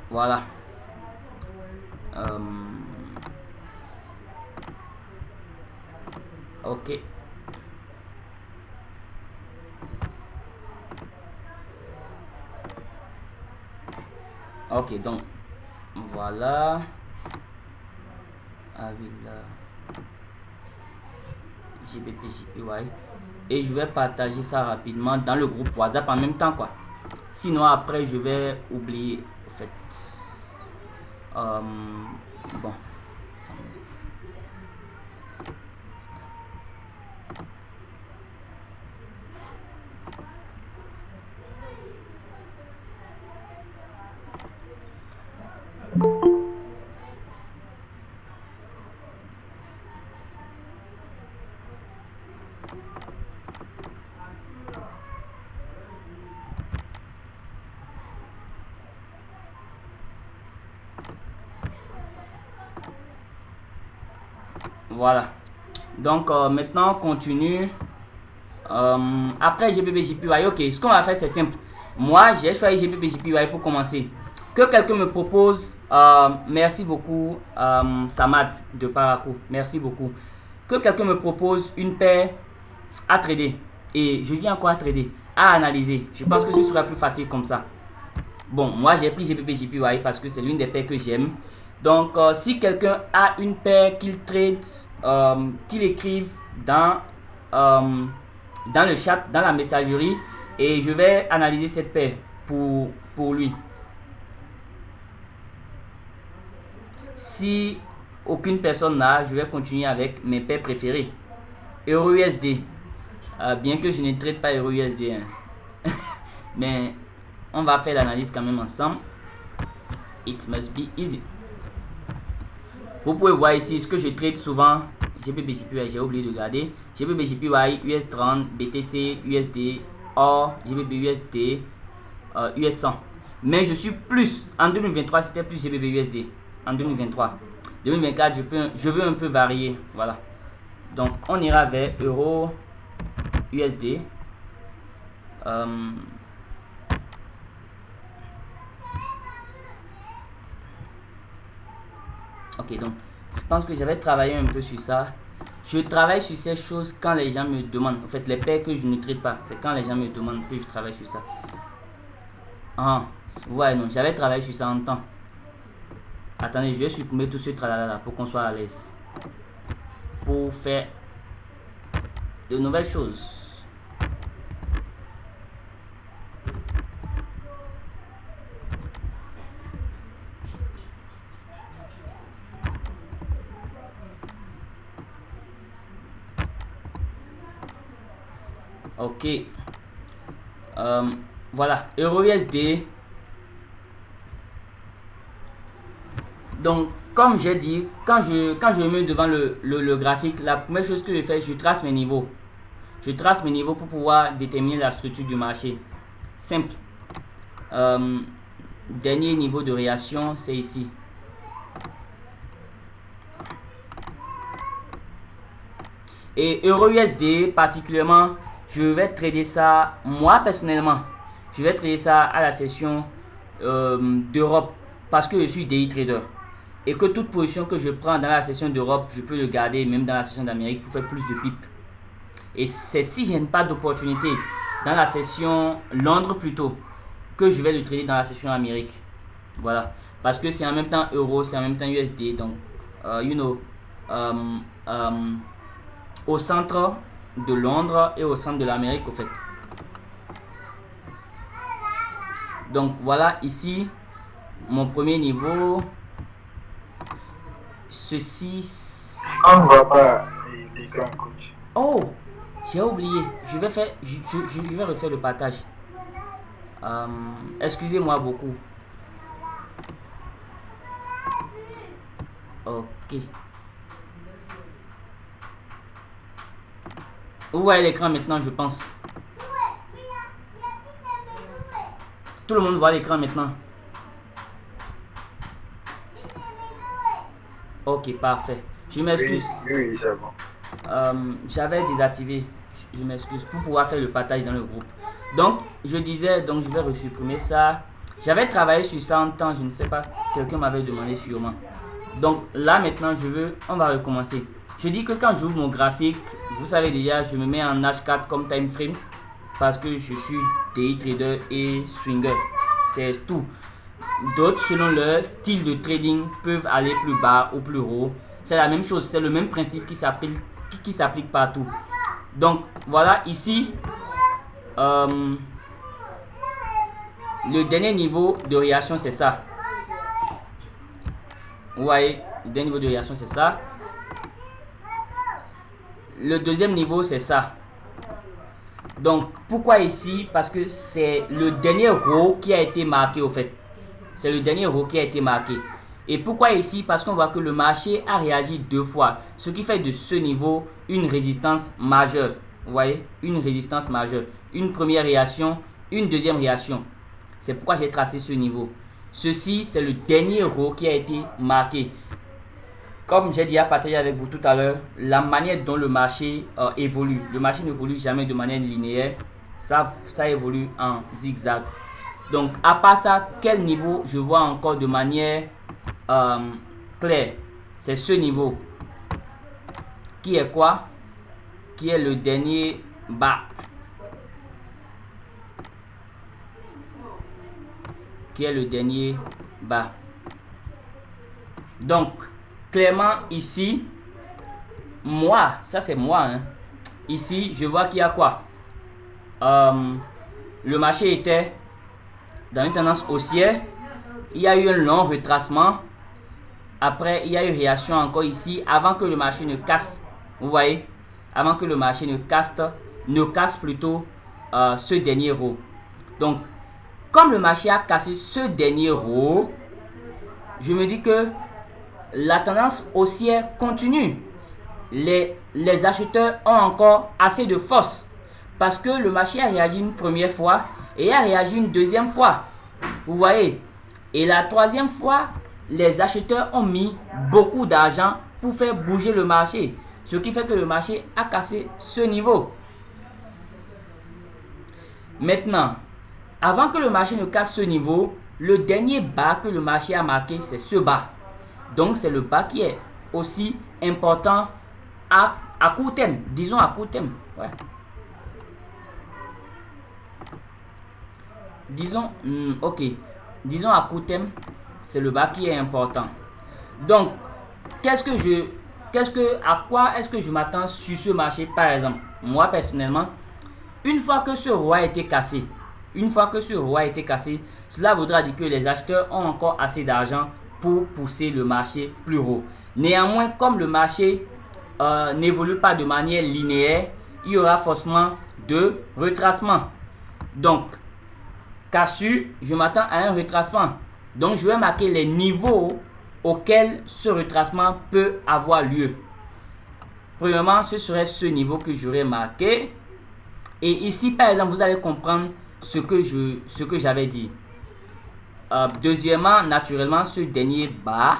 Voilà. Ok. Ok, donc voilà. Ah oui, là. GBP, et je vais partager ça rapidement dans le groupe WhatsApp en même temps, quoi. Sinon après je vais oublier en fait. Bon, voilà. Donc maintenant on continue. Après GBP, ok, ce qu'on va faire c'est simple. Moi j'ai choisi GBP pour commencer. Que quelqu'un me propose, merci beaucoup Samad de Parakou, merci beaucoup. Que quelqu'un me propose une paire à trader, et je dis encore à trader, à analyser. Je pense que ce sera plus facile comme ça. Bon, moi j'ai pris GBP parce que c'est l'une des paires que j'aime. Donc si quelqu'un a une paire qu'il trade, qu'il écrive dans le chat, dans la messagerie, et je vais analyser cette paire pour lui. Si aucune personne n'a, je vais continuer avec mes paires préférées. EURUSD. Bien que je ne traite pas EURUSD, hein. Mais on va faire l'analyse quand même ensemble. It must be easy. Vous pouvez voir ici ce que je traite souvent. GBP, j'ai oublié de garder. GBP, US30, BTC, USD, OR, GBP, USD, US100. Mais je suis plus. En 2023, c'était plus GBP, USD. En 2023. 2024, je veux un peu varier. Voilà. Donc, on ira vers Euro, USD. Ok, donc je pense que j'avais travaillé un peu sur ça. Je travaille sur ces choses quand les gens me demandent. En fait, les paires que je ne traite pas, c'est quand les gens me demandent que je travaille sur ça. Ah, ouais, non, j'avais travaillé sur ça en temps. Attendez, je vais supprimer tout ce tralala pour qu'on soit à l'aise. Pour faire de nouvelles choses. Ok. Voilà, EURUSD. Donc, comme j'ai dit, quand je me mets devant le graphique, la première chose que je fais, je trace mes niveaux. Je trace mes niveaux pour pouvoir déterminer la structure du marché. Simple. Dernier niveau de réaction, c'est ici. Et EURUSD particulièrement, je vais trader ça, moi personnellement, je vais trader ça à la session d'Europe parce que je suis day trader. Et que toute position que je prends dans la session d'Europe, je peux le garder même dans la session d'Amérique pour faire plus de pips. Et c'est si je n'ai pas d'opportunité dans la session Londres plutôt que je vais le trader dans la session Amérique. Voilà. Parce que c'est en même temps euro, c'est en même temps USD. Donc, au centre de Londres et au centre de l'Amérique, au fait. Donc, voilà ici mon premier niveau. Ceci. On ne voit pas l'écran, coach. Oh, j'ai oublié. Je vais refaire le partage. Excusez-moi beaucoup. Ok. Vous voyez l'écran maintenant, je pense. Tout le monde voit l'écran maintenant. Ok, parfait. Je m'excuse. Oui, c'est bon. J'avais désactivé. Je m'excuse pour pouvoir faire le partage dans le groupe. Donc, je disais, donc je vais resupprimer ça. J'avais travaillé sur ça en temps, je ne sais pas. Quelqu'un m'avait demandé sûrement. Donc là maintenant, on va recommencer. Je dis que quand j'ouvre mon graphique, vous savez déjà, je me mets en H4 comme time frame parce que je suis day trader et swinger. C'est tout. D'autres, selon leur style de trading, peuvent aller plus bas ou plus haut. C'est la même chose, c'est le même principe qui s'applique partout. Donc, voilà, ici, le dernier niveau de réaction, c'est ça. Vous voyez, le dernier niveau de réaction, c'est ça. Le deuxième niveau, c'est ça. Donc, pourquoi ici? Parce que c'est le dernier row qui a été marqué, au fait. C'est le dernier row qui a été marqué. Et pourquoi ici? Parce qu'on voit que le marché a réagi 2 fois. Ce qui fait de ce niveau une résistance majeure. Vous voyez? Une résistance majeure. Une première réaction, une deuxième réaction. C'est pourquoi j'ai tracé ce niveau. Ceci, c'est le dernier row qui a été marqué. Comme j'ai déjà partagé avec vous tout à l'heure, la manière dont le marché évolue. Le marché n'évolue jamais de manière linéaire. Ça évolue en zigzag. Donc, à part ça, quel niveau je vois encore de manière claire? C'est ce niveau. Qui est quoi? Qui est le dernier bas. Qui est le dernier bas. Donc, clairement, ici, moi, ça c'est moi. Hein. Ici, je vois qu'il y a quoi? Le marché était dans une tendance haussière. Il y a eu un long retracement. Après, il y a eu réaction encore ici avant que le marché ne casse. Vous voyez? Avant que le marché ne casse plutôt ce dernier row. Donc, comme le marché a cassé ce dernier row, je me dis que la tendance haussière continue. Les acheteurs ont encore assez de force parce que le marché a réagi une première fois et a réagi une deuxième fois. Vous voyez? Et la troisième fois, les acheteurs ont mis beaucoup d'argent pour faire bouger le marché. Ce qui fait que le marché a cassé ce niveau. Maintenant, avant que le marché ne casse ce niveau, le dernier bas que le marché a marqué, c'est ce bas. Donc, c'est le bas qui est aussi important à court terme. Disons à court terme. Ouais. Disons, ok. Disons à court terme, c'est le bas qui est important. Donc, à quoi est-ce que je m'attends sur ce marché, par exemple? Moi, personnellement, une fois que ce roi a été cassé, cela voudra dire que les acheteurs ont encore assez d'argent pour pousser le marché plus haut. Néanmoins, comme le marché n'évolue pas de manière linéaire, il y aura forcément de retracement. Donc, cassure, je m'attends à un retracement. Donc, je vais marquer les niveaux auxquels ce retracement peut avoir lieu. Premièrement, ce serait ce niveau que j'aurais marqué. Et ici, par exemple, vous allez comprendre ce que j'avais dit. Deuxièmement, naturellement, ce dernier bas,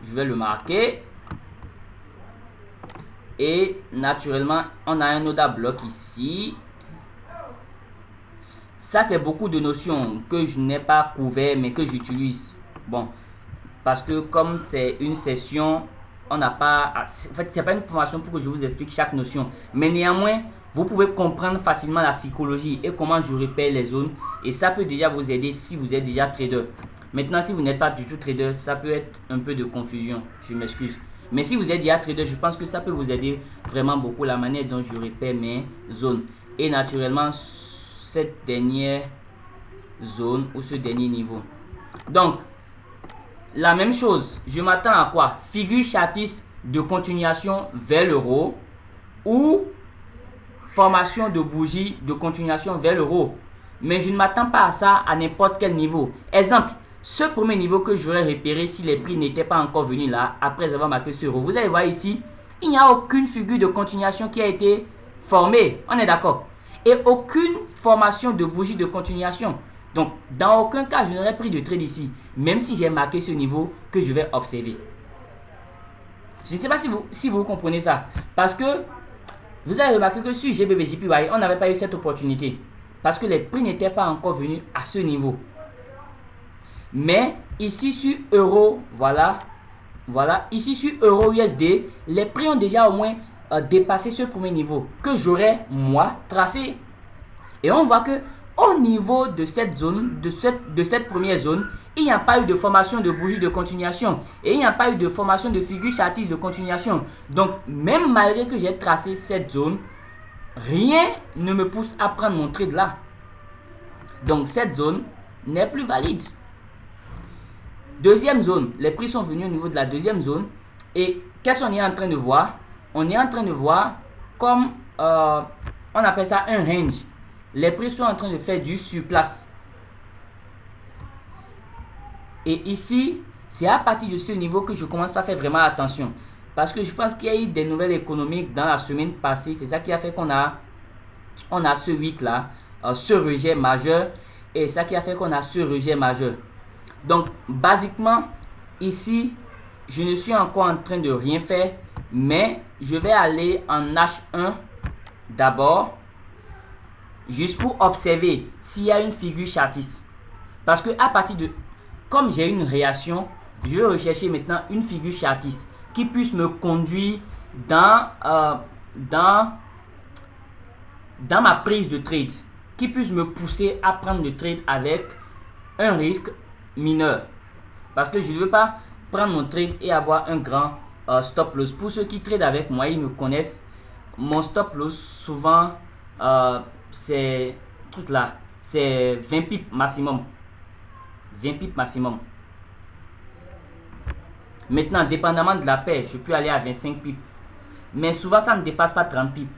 je vais le marquer. Et naturellement, on a un order block ici. Ça, c'est beaucoup de notions que je n'ai pas couvert, mais que j'utilise. Bon, parce que comme c'est une session, on n'a pas... En fait, ce n'est pas une formation pour que je vous explique chaque notion. Mais néanmoins, vous pouvez comprendre facilement la psychologie et comment je repère les zones. Et ça peut déjà vous aider si vous êtes déjà trader. Maintenant, si vous n'êtes pas du tout trader, ça peut être un peu de confusion. Je m'excuse. Mais si vous êtes déjà trader, je pense que ça peut vous aider vraiment beaucoup la manière dont je repère mes zones. Et naturellement, cette dernière zone ou ce dernier niveau. Donc, la même chose, je m'attends à quoi? Figure chartiste de continuation vers le haut ou formation de bougie de continuation vers le haut. Mais je ne m'attends pas à ça à n'importe quel niveau. Exemple, ce premier niveau que j'aurais repéré si les prix n'étaient pas encore venus là, après avoir marqué ce haut. Vous allez voir ici, il n'y a aucune figure de continuation qui a été formée. On est d'accord? Et aucune formation de bougie de continuation. Donc, dans aucun cas, je n'aurais pris de trade ici, même si j'ai marqué ce niveau que je vais observer. Je ne sais pas si vous comprenez ça. Parce que vous avez remarqué que sur GBBJP, on n'avait pas eu cette opportunité. Parce que les prix n'étaient pas encore venus à ce niveau. Mais ici sur Euro, voilà. Ici sur Euro USD, les prix ont déjà au moins dépassé ce premier niveau que j'aurais, moi, tracé. Et on voit que au niveau de cette zone, de cette première zone, il n'y a pas eu de formation de bougie de continuation et il n'y a pas eu de formation de figure chartiste de continuation. Donc, même malgré que j'ai tracé cette zone, rien ne me pousse à prendre mon trade là. Donc, cette zone n'est plus valide. Deuxième zone, les prix sont venus au niveau de la deuxième zone. Et qu'est-ce qu'on est en train de voir? On est en train de voir comme, on appelle ça un range. Les prix sont en train de faire du surplace. Et ici, c'est à partir de ce niveau que je commence à faire vraiment attention. Parce que je pense qu'il y a eu des nouvelles économiques dans la semaine passée. C'est ça qui a fait qu'on a ce week là, ce rejet majeur. Et ça qui a fait qu'on a ce rejet majeur. Donc, basiquement, ici, je ne suis encore en train de rien faire. Mais je vais aller en H1 d'abord. Juste pour observer s'il y a une figure chartiste. Parce que à partir de... Comme j'ai une réaction, je vais rechercher maintenant une figure chartiste qui puisse me conduire dans ma prise de trade. Qui puisse me pousser à prendre le trade avec un risque mineur. Parce que je ne veux pas prendre mon trade et avoir un grand stop loss. Pour ceux qui tradent avec moi, ils me connaissent. Mon stop loss, souvent, c'est 20 pips maximum. 20 pips maximum. Maintenant, dépendamment de la paire, je peux aller à 25 pips. Mais souvent, ça ne dépasse pas 30 pips.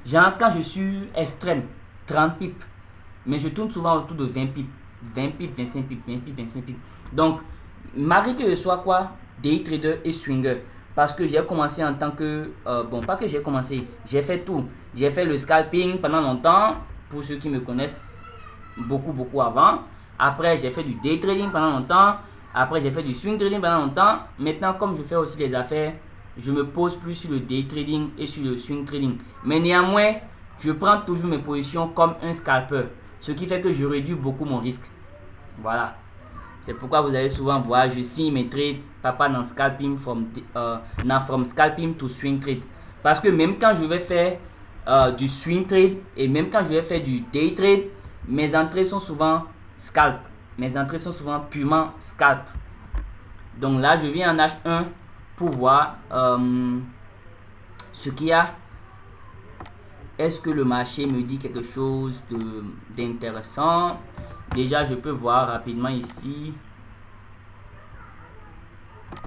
Genre, quand je suis extrême, 30 pips. Mais je tourne souvent autour de 20 pips. 20 pips, 25 pips, 20 pips, 25 pips. Donc, malgré que je sois quoi, day trader et swinger. Parce que j'ai commencé en tant que... pas que j'ai commencé. J'ai fait tout. J'ai fait le scalping pendant longtemps. Pour ceux qui me connaissent beaucoup avant. Après, j'ai fait du day trading pendant longtemps. Après, j'ai fait du swing trading pendant longtemps. Maintenant, comme je fais aussi les affaires, je me pose plus sur le day trading et sur le swing trading. Mais néanmoins, je prends toujours mes positions comme un scalper. Ce qui fait que je réduis beaucoup mon risque. Voilà. C'est pourquoi vous allez souvent voir, je signe mes trades, papa dans scalping from scalping to swing trade. Parce que même quand je vais faire du swing trade et même quand je vais faire du day trade, mes entrées sont souvent scalp. Mes entrées sont souvent purement scalp. Donc là, je viens en H1 pour voir ce qu'il y a. Est-ce que le marché me dit quelque chose d'intéressant? Déjà, je peux voir rapidement ici.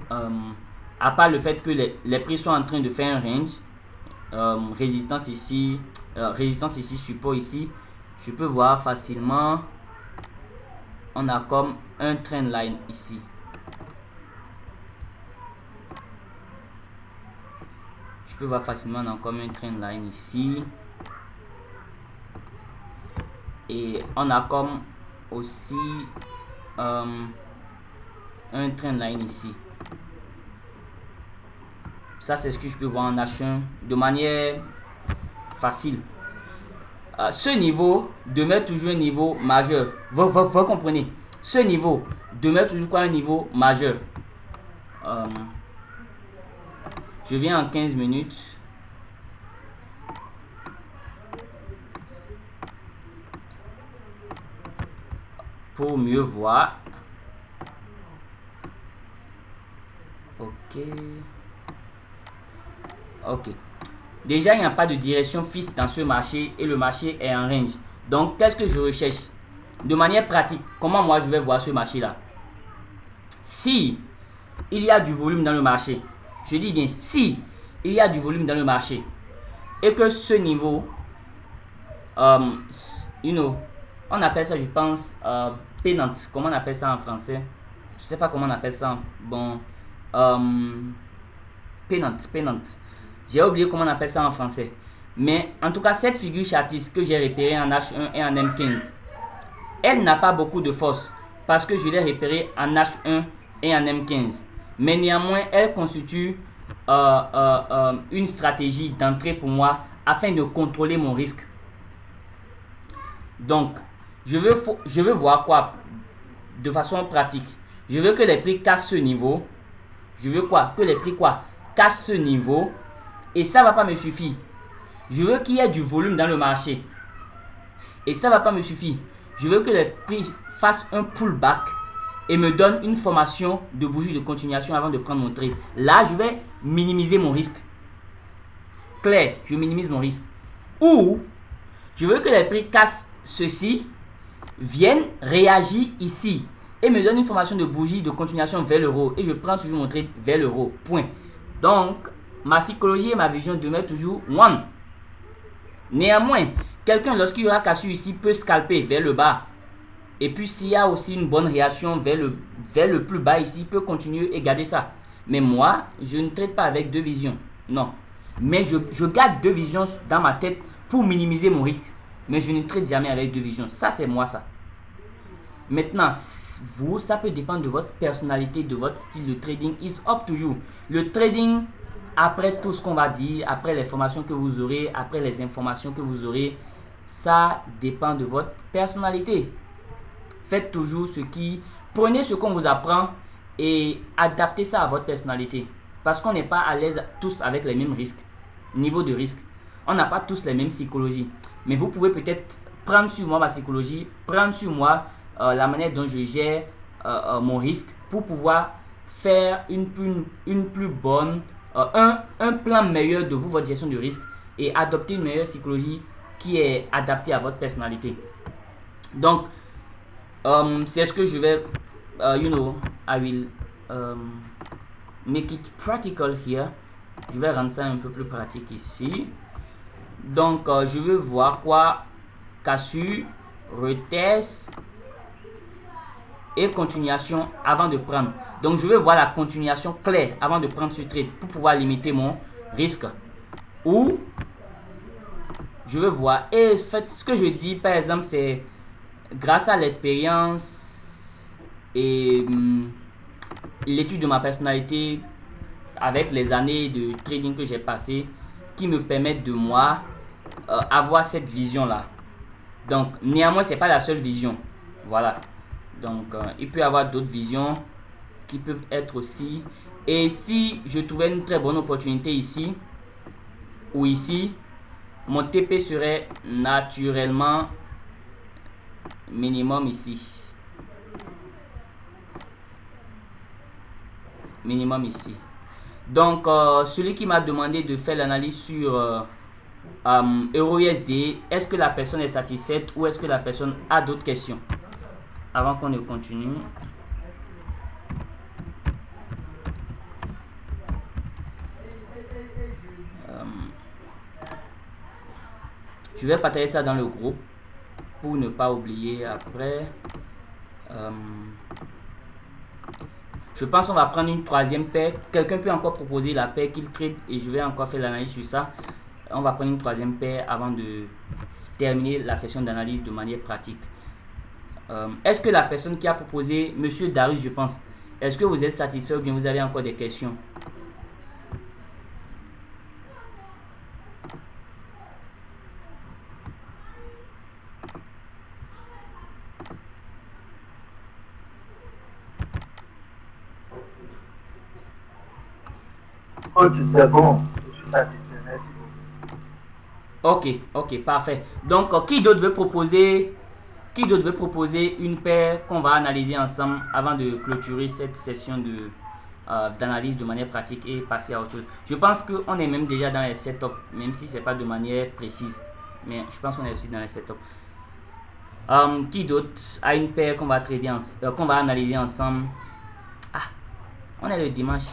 À part le fait que les prix sont en train de faire un range. Résistance ici, support ici. Je peux voir facilement. On a comme un trend line ici. Je peux voir facilement, on a comme un trend line ici. Et on a comme aussi un trend line ici. Ça, c'est ce que je peux voir en H1 de manière facile. Ce niveau demeure toujours un niveau majeur. Vous comprenez? Ce niveau demeure toujours quoi, un niveau majeur. Je viens en 15 minutes. Pour mieux voir. Ok. Déjà, il n'y a pas de direction fixe dans ce marché et le marché est en range. Donc, qu'est-ce que je recherche? De manière pratique, comment moi je vais voir ce marché-là? Si il y a du volume dans le marché, je dis bien si il y a du volume dans le marché et que ce niveau, on appelle ça, je pense, pennant. Comment on appelle ça en français? Je sais pas comment on appelle ça. Pennant. J'ai oublié comment on appelle ça en français. Mais en tout cas, cette figure chartiste que j'ai repérée en H1 et en M15, elle n'a pas beaucoup de force parce que je l'ai repérée en H1 et en M15. Mais néanmoins, elle constitue une stratégie d'entrée pour moi afin de contrôler mon risque. Donc, je veux voir quoi de façon pratique. Je veux que les prix cassent ce niveau. Je veux quoi? Que les prix cassent ce niveau. Et ça ne va pas me suffire. Je veux qu'il y ait du volume dans le marché. Et ça ne va pas me suffire. Je veux que les prix fassent un pullback et me donnent une formation de bougie de continuation avant de prendre mon trade. Là, je vais minimiser mon risque. Clair, je minimise mon risque. Ou, je veux que les prix cassent ceci, viennent réagir ici et me donnent une formation de bougie de continuation vers l'euro. Et je prends toujours mon trade vers l'euro. Point. Donc, ma psychologie et ma vision demeurent toujours one. Néanmoins, quelqu'un, lorsqu'il y aura cassure ici, peut scalper vers le bas. Et puis, s'il y a aussi une bonne réaction vers le plus bas ici, il peut continuer et garder ça. Mais moi, je ne trade pas avec deux visions. Non. Mais je garde deux visions dans ma tête pour minimiser mon risque. Mais je ne trade jamais avec deux visions. Ça, c'est moi, ça. Maintenant, vous, ça peut dépendre de votre personnalité, de votre style de trading. It's up to you. Le trading, après tout ce qu'on va dire, après les formations que vous aurez, après les informations que vous aurez, ça dépend de votre personnalité. Faites toujours prenez ce qu'on vous apprend et adaptez ça à votre personnalité. Parce qu'on n'est pas à l'aise tous avec les mêmes risques, niveau de risque. On n'a pas tous les mêmes psychologies. Mais vous pouvez peut-être prendre sur moi ma psychologie, prendre sur moi la manière dont je gère mon risque pour pouvoir faire une plus bonne, un plan meilleur de vous, votre gestion de risque et adopter une meilleure psychologie qui est adaptée à votre personnalité. Donc, c'est ce que je vais, I will make it practical here. Je vais rendre ça un peu plus pratique ici. Donc, je veux voir quoi? Cassure, retest et continuation avant de prendre. Donc, je veux voir la continuation claire avant de prendre ce trade pour pouvoir limiter mon risque. Ou, je veux voir, et ce que je dis, par exemple, c'est grâce à l'expérience et l'étude de ma personnalité avec les années de trading que j'ai passé qui me permettent de moi avoir cette vision là. Donc néanmoins c'est pas la seule vision, voilà. Donc il peut y avoir d'autres visions qui peuvent être aussi, et si je trouvais une très bonne opportunité ici ou ici, mon TP serait naturellement minimum ici. Minimum ici. Donc, celui qui m'a demandé de faire l'analyse sur EURUSD, est-ce que la personne est satisfaite ou est-ce que la personne a d'autres questions? Avant qu'on ne continue. Je vais partager ça dans le groupe pour ne pas oublier après. Je pense qu'on va prendre une troisième paire. Quelqu'un peut encore proposer la paire qu'il trade et je vais encore faire l'analyse sur ça. On va prendre une troisième paire avant de terminer la session d'analyse de manière pratique. Est-ce que la personne qui a proposé, Monsieur Darius, je pense, est-ce que vous êtes satisfait ou bien vous avez encore des questions? C'est bon, je suis satisfait, merci beaucoup. Ok, parfait. Donc, qui d'autre veut proposer une paire qu'on va analyser ensemble avant de clôturer cette session d'analyse de manière pratique et passer à autre chose? Je pense qu'on est même déjà dans les setups, même si ce n'est pas de manière précise. Mais je pense qu'on est aussi dans les setups. Qui d'autre a une paire qu'on va analyser ensemble? Ah, on est le dimanche.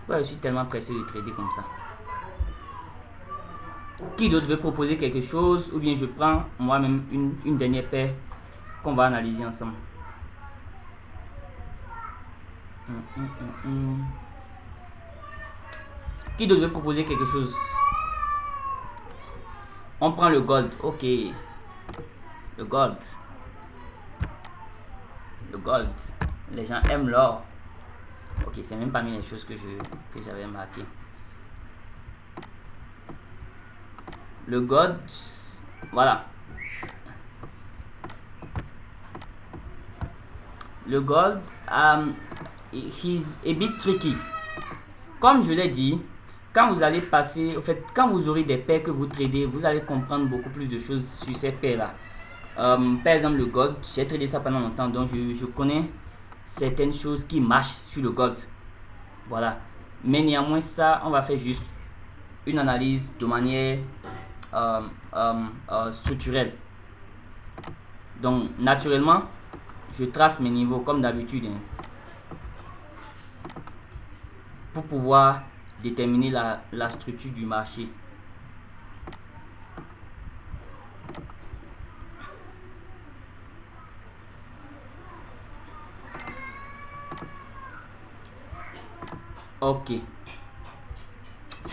Ouais, je suis tellement pressé de trader comme ça. Qui d'autre veut proposer quelque chose? Ou bien je prends moi-même une dernière paire qu'on va analyser ensemble. Qui d'autre veut proposer quelque chose? On prend le gold. Ok. Le gold. Le gold. Les gens aiment l'or. Ok, c'est même parmi les choses que j'avais marqué. Le gold, voilà. Le gold, he's a bit tricky. Comme je l'ai dit, quand vous allez passer, en fait, quand vous aurez des paires que vous tradez, vous allez comprendre beaucoup plus de choses sur ces paires-là. Par exemple, le gold, j'ai tradé ça pendant longtemps, donc je connais certaines choses qui marchent sur le gold. Voilà. Mais néanmoins, ça, on va faire juste une analyse de manière structurelle. Donc, naturellement, je trace mes niveaux comme d'habitude, hein, pour pouvoir déterminer la structure du marché. Ok.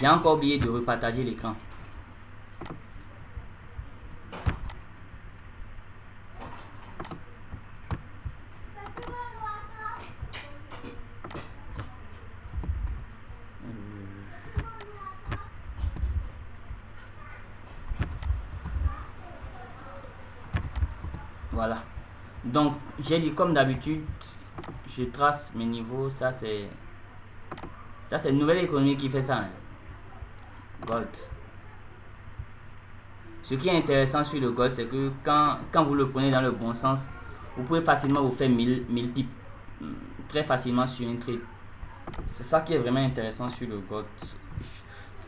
J'ai encore oublié de repartager l'écran. Voilà. Donc, j'ai dit comme d'habitude, je trace mes niveaux. Ça, c'est une nouvelle économie qui fait ça, hein. Gold. Ce qui est intéressant sur le gold, c'est que quand vous le prenez dans le bon sens, vous pouvez facilement vous faire 1000 pips très facilement sur un trade. C'est ça qui est vraiment intéressant sur le gold.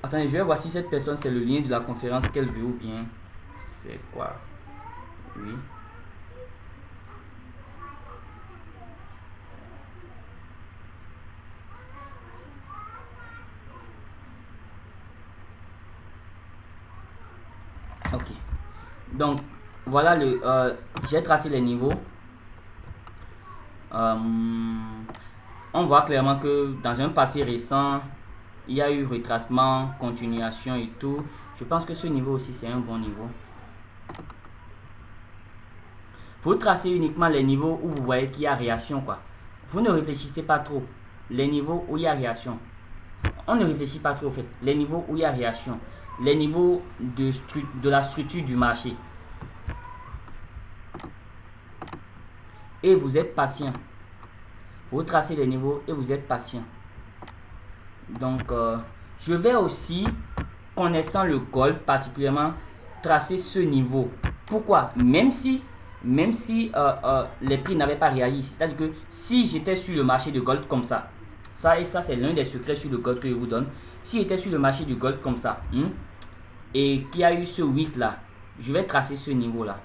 Attendez, je vais voir si cette personne, c'est le lien de la conférence qu'elle veut ou bien c'est quoi. Oui. Ok. Donc, voilà j'ai tracé les niveaux. On voit clairement que dans un passé récent, il y a eu retracement, continuation et tout. Je pense que ce niveau aussi, c'est un bon niveau. Vous tracez uniquement les niveaux où vous voyez qu'il y a réaction, quoi. Vous ne réfléchissez pas trop. Les niveaux où il y a réaction. On ne réfléchit pas trop, en fait. Les niveaux où il y a réaction. Les niveaux de la structure du marché. Et vous êtes patient. Vous tracez les niveaux et vous êtes patient. Donc, je vais aussi, connaissant le gold particulièrement, tracer ce niveau. Pourquoi? Même si les prix n'avaient pas réagi. C'est-à-dire que si j'étais sur le marché de gold comme ça, ça c'est l'un des secrets sur le gold que je vous donne. Si j'étais sur le marché du gold comme ça, et qu'il y a eu ce wick là, je vais tracer ce niveau là.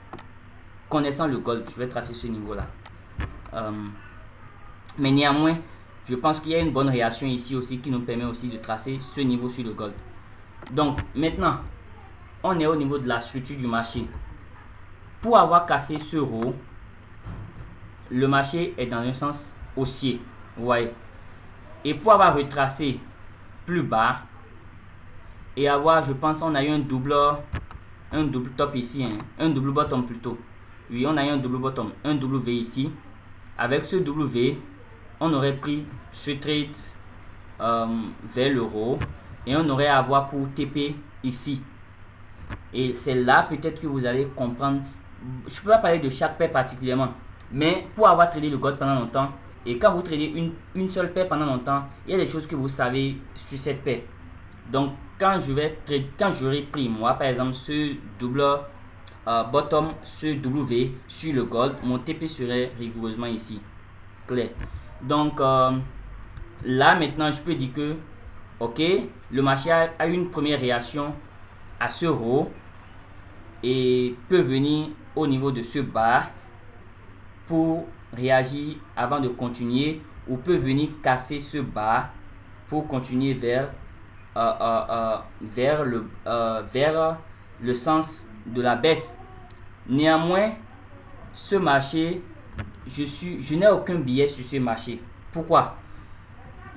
Connaissant le gold, je vais tracer ce niveau là. Mais néanmoins, je pense qu'il y a une bonne réaction ici aussi qui nous permet aussi de tracer ce niveau sur le gold. Donc maintenant, on est au niveau de la structure du marché. Pour avoir cassé ce haut, le marché est dans un sens haussier. Vous voyez. Et pour avoir retracé plus bas et avoir, je pense, on a eu un double top ici, hein, un double bottom plutôt. Oui, on a eu un double bottom, un W ici. Avec ce W, on aurait pris ce trade vers l'euro et on aurait à avoir pour TP ici. Et c'est là peut-être que vous allez comprendre. Je ne peux pas parler de chaque paire particulièrement, mais pour avoir tradé le gold pendant longtemps, et quand vous tradez une seule paire pendant longtemps, il y a des choses que vous savez sur cette paire. Donc quand j'aurai pris moi par exemple ce double bottom, ce W sur le gold, mon TP serait rigoureusement ici. Clair. Donc là maintenant je peux dire que ok, le marché a eu une première réaction à ce haut et peut venir au niveau de ce bas pour réagir avant de continuer, ou peut venir casser ce bas pour continuer vers le sens de la baisse. Néanmoins, ce marché, je n'ai aucun billet sur ce marché. Pourquoi?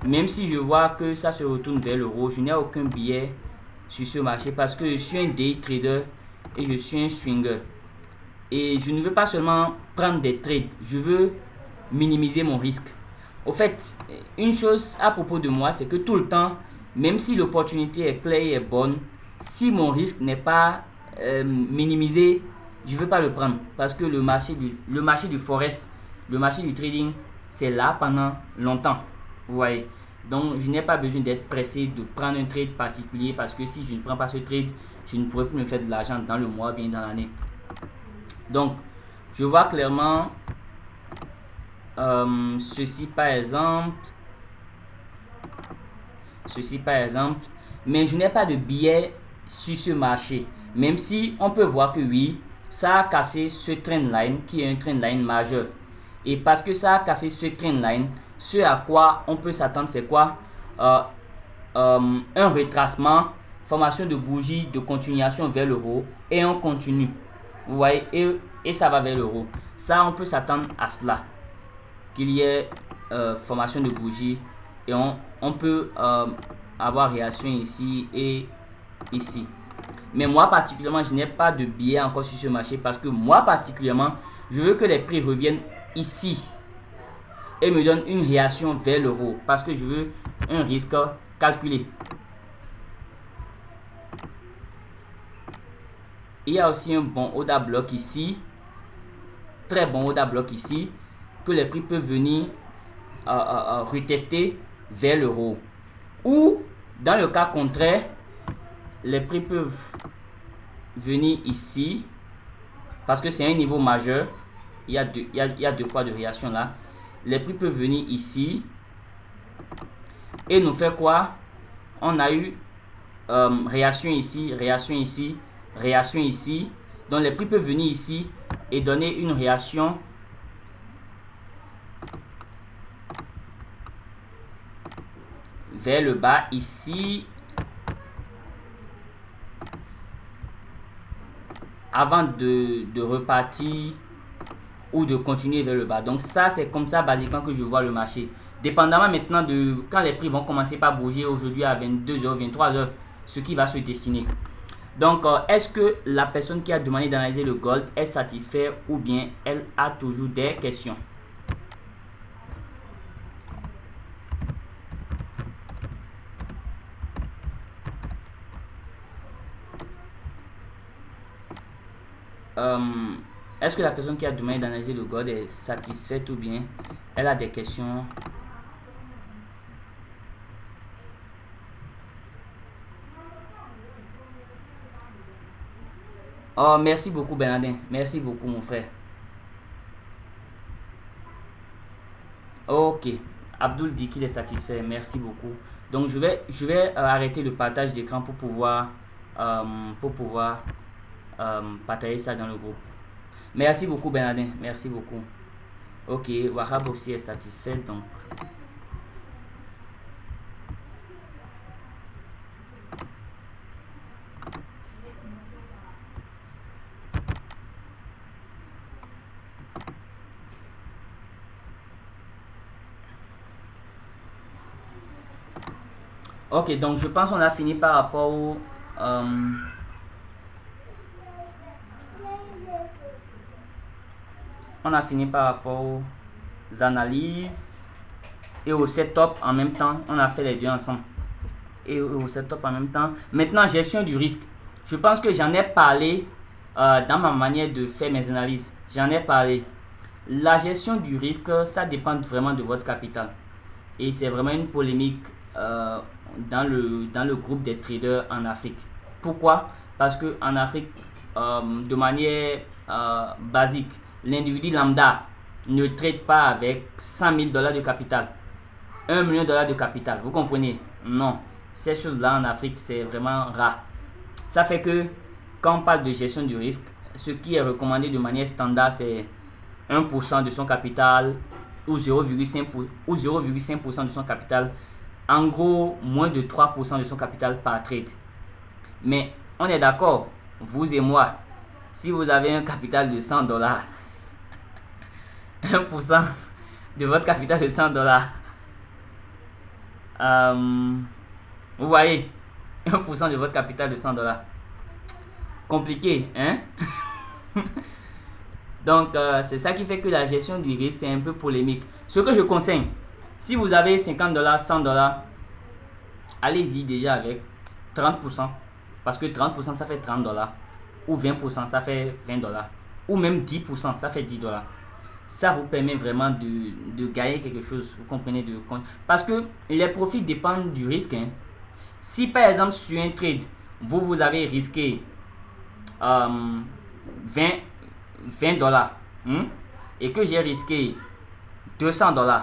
Même si je vois que ça se retourne vers l'euro, je n'ai aucun billet sur ce marché parce que je suis un day trader et je suis un swinger. Et je ne veux pas seulement prendre des trades, je veux minimiser mon risque. Au fait, une chose à propos de moi, c'est que tout le temps, même si l'opportunité est claire et est bonne, si mon risque n'est pas minimisé, je ne veux pas le prendre. Parce que le marché du forex, le marché du trading, c'est là pendant longtemps. Vous voyez. Donc, je n'ai pas besoin d'être pressé de prendre un trade particulier parce que si je ne prends pas ce trade, je ne pourrai plus me faire de l'argent dans le mois, bien dans l'année. Donc, je vois clairement ceci par exemple, mais je n'ai pas de billet sur ce marché, même si on peut voir que oui, ça a cassé ce trendline qui est un trendline majeur. Et parce que ça a cassé ce trendline, ce à quoi on peut s'attendre, c'est quoi? Un retracement, formation de bougie de continuation vers le haut, et on continue. Vous voyez, et ça va vers le haut. Ça, on peut s'attendre à cela, qu'il y ait formation de bougie, et on peut avoir réaction ici et ici. Mais moi particulièrement, je n'ai pas de billet encore sur ce marché, parce que moi particulièrement, je veux que les prix reviennent ici et me donnent une réaction vers le haut, parce que je veux un risque calculé. Il y a aussi un bon order block ici, très bon order block ici, que les prix peuvent venir retester vers le haut. Ou dans le cas contraire, les prix peuvent venir ici, parce que c'est un niveau majeur. Il y a deux fois de réaction là. Les prix peuvent venir ici et nous faire quoi? On a eu réaction ici, réaction ici, réaction ici. Donc les prix peuvent venir ici et donner une réaction vers le bas ici, avant de repartir ou de continuer vers le bas. Donc ça, c'est comme ça basiquement que je vois le marché. Dépendamment maintenant de quand les prix vont commencer par bouger aujourd'hui à 22h, 23h, ce qui va se dessiner. Donc, est-ce que la personne qui a demandé d'analyser le gold est satisfaite ou bien elle a toujours des questions? Est-ce que la personne qui a demandé d'analyser le gold est satisfaite ou bien elle a des questions? Oh, merci beaucoup Bernardin. Merci beaucoup mon frère. Ok. Abdul dit qu'il est satisfait. Merci beaucoup. Donc je vais arrêter le partage d'écran pour pouvoir partager ça dans le groupe. Merci beaucoup Bernardin. Merci beaucoup. Ok. Wahab aussi est satisfait. Donc ok, donc je pense qu'on a fini par rapport au aux analyses et au setup en même temps. On a fait les deux ensemble et au setup en même temps. Maintenant, gestion du risque. Je pense que j'en ai parlé dans ma manière de faire mes analyses. J'en ai parlé. La gestion du risque, ça dépend vraiment de votre capital. Et c'est vraiment une polémique dans le groupe des traders en Afrique. Pourquoi? Parce que en Afrique, de manière basique, l'individu lambda ne trade pas avec 100 000 $ de capital, 1 million $ de capital. Vous comprenez? Non. Ces choses-là en Afrique, c'est vraiment rare. Ça fait que quand on parle de gestion du risque, ce qui est recommandé de manière standard, c'est 1% de son capital ou 0,5% de son capital. En gros, moins de 3% de son capital par trade. Mais on est d'accord, vous et moi, si vous avez un capital de 100 $, 1% de votre capital de 100 $, vous voyez, 1% de votre capital de 100 $. Compliqué, hein? Donc, c'est ça qui fait que la gestion du risque, c'est un peu polémique. Ce que je conseille, si vous avez 50 $, 100 $, allez-y déjà avec 30%. Parce que 30%, ça fait 30 $. Ou 20%, ça fait 20 $. Ou même 10%, ça fait 10 $. Ça vous permet vraiment de gagner quelque chose. Vous comprenez? Parce que les profits dépendent du risque. Hein. Si par exemple sur un trade, vous avez risqué 20 $20 et que j'ai risqué $200,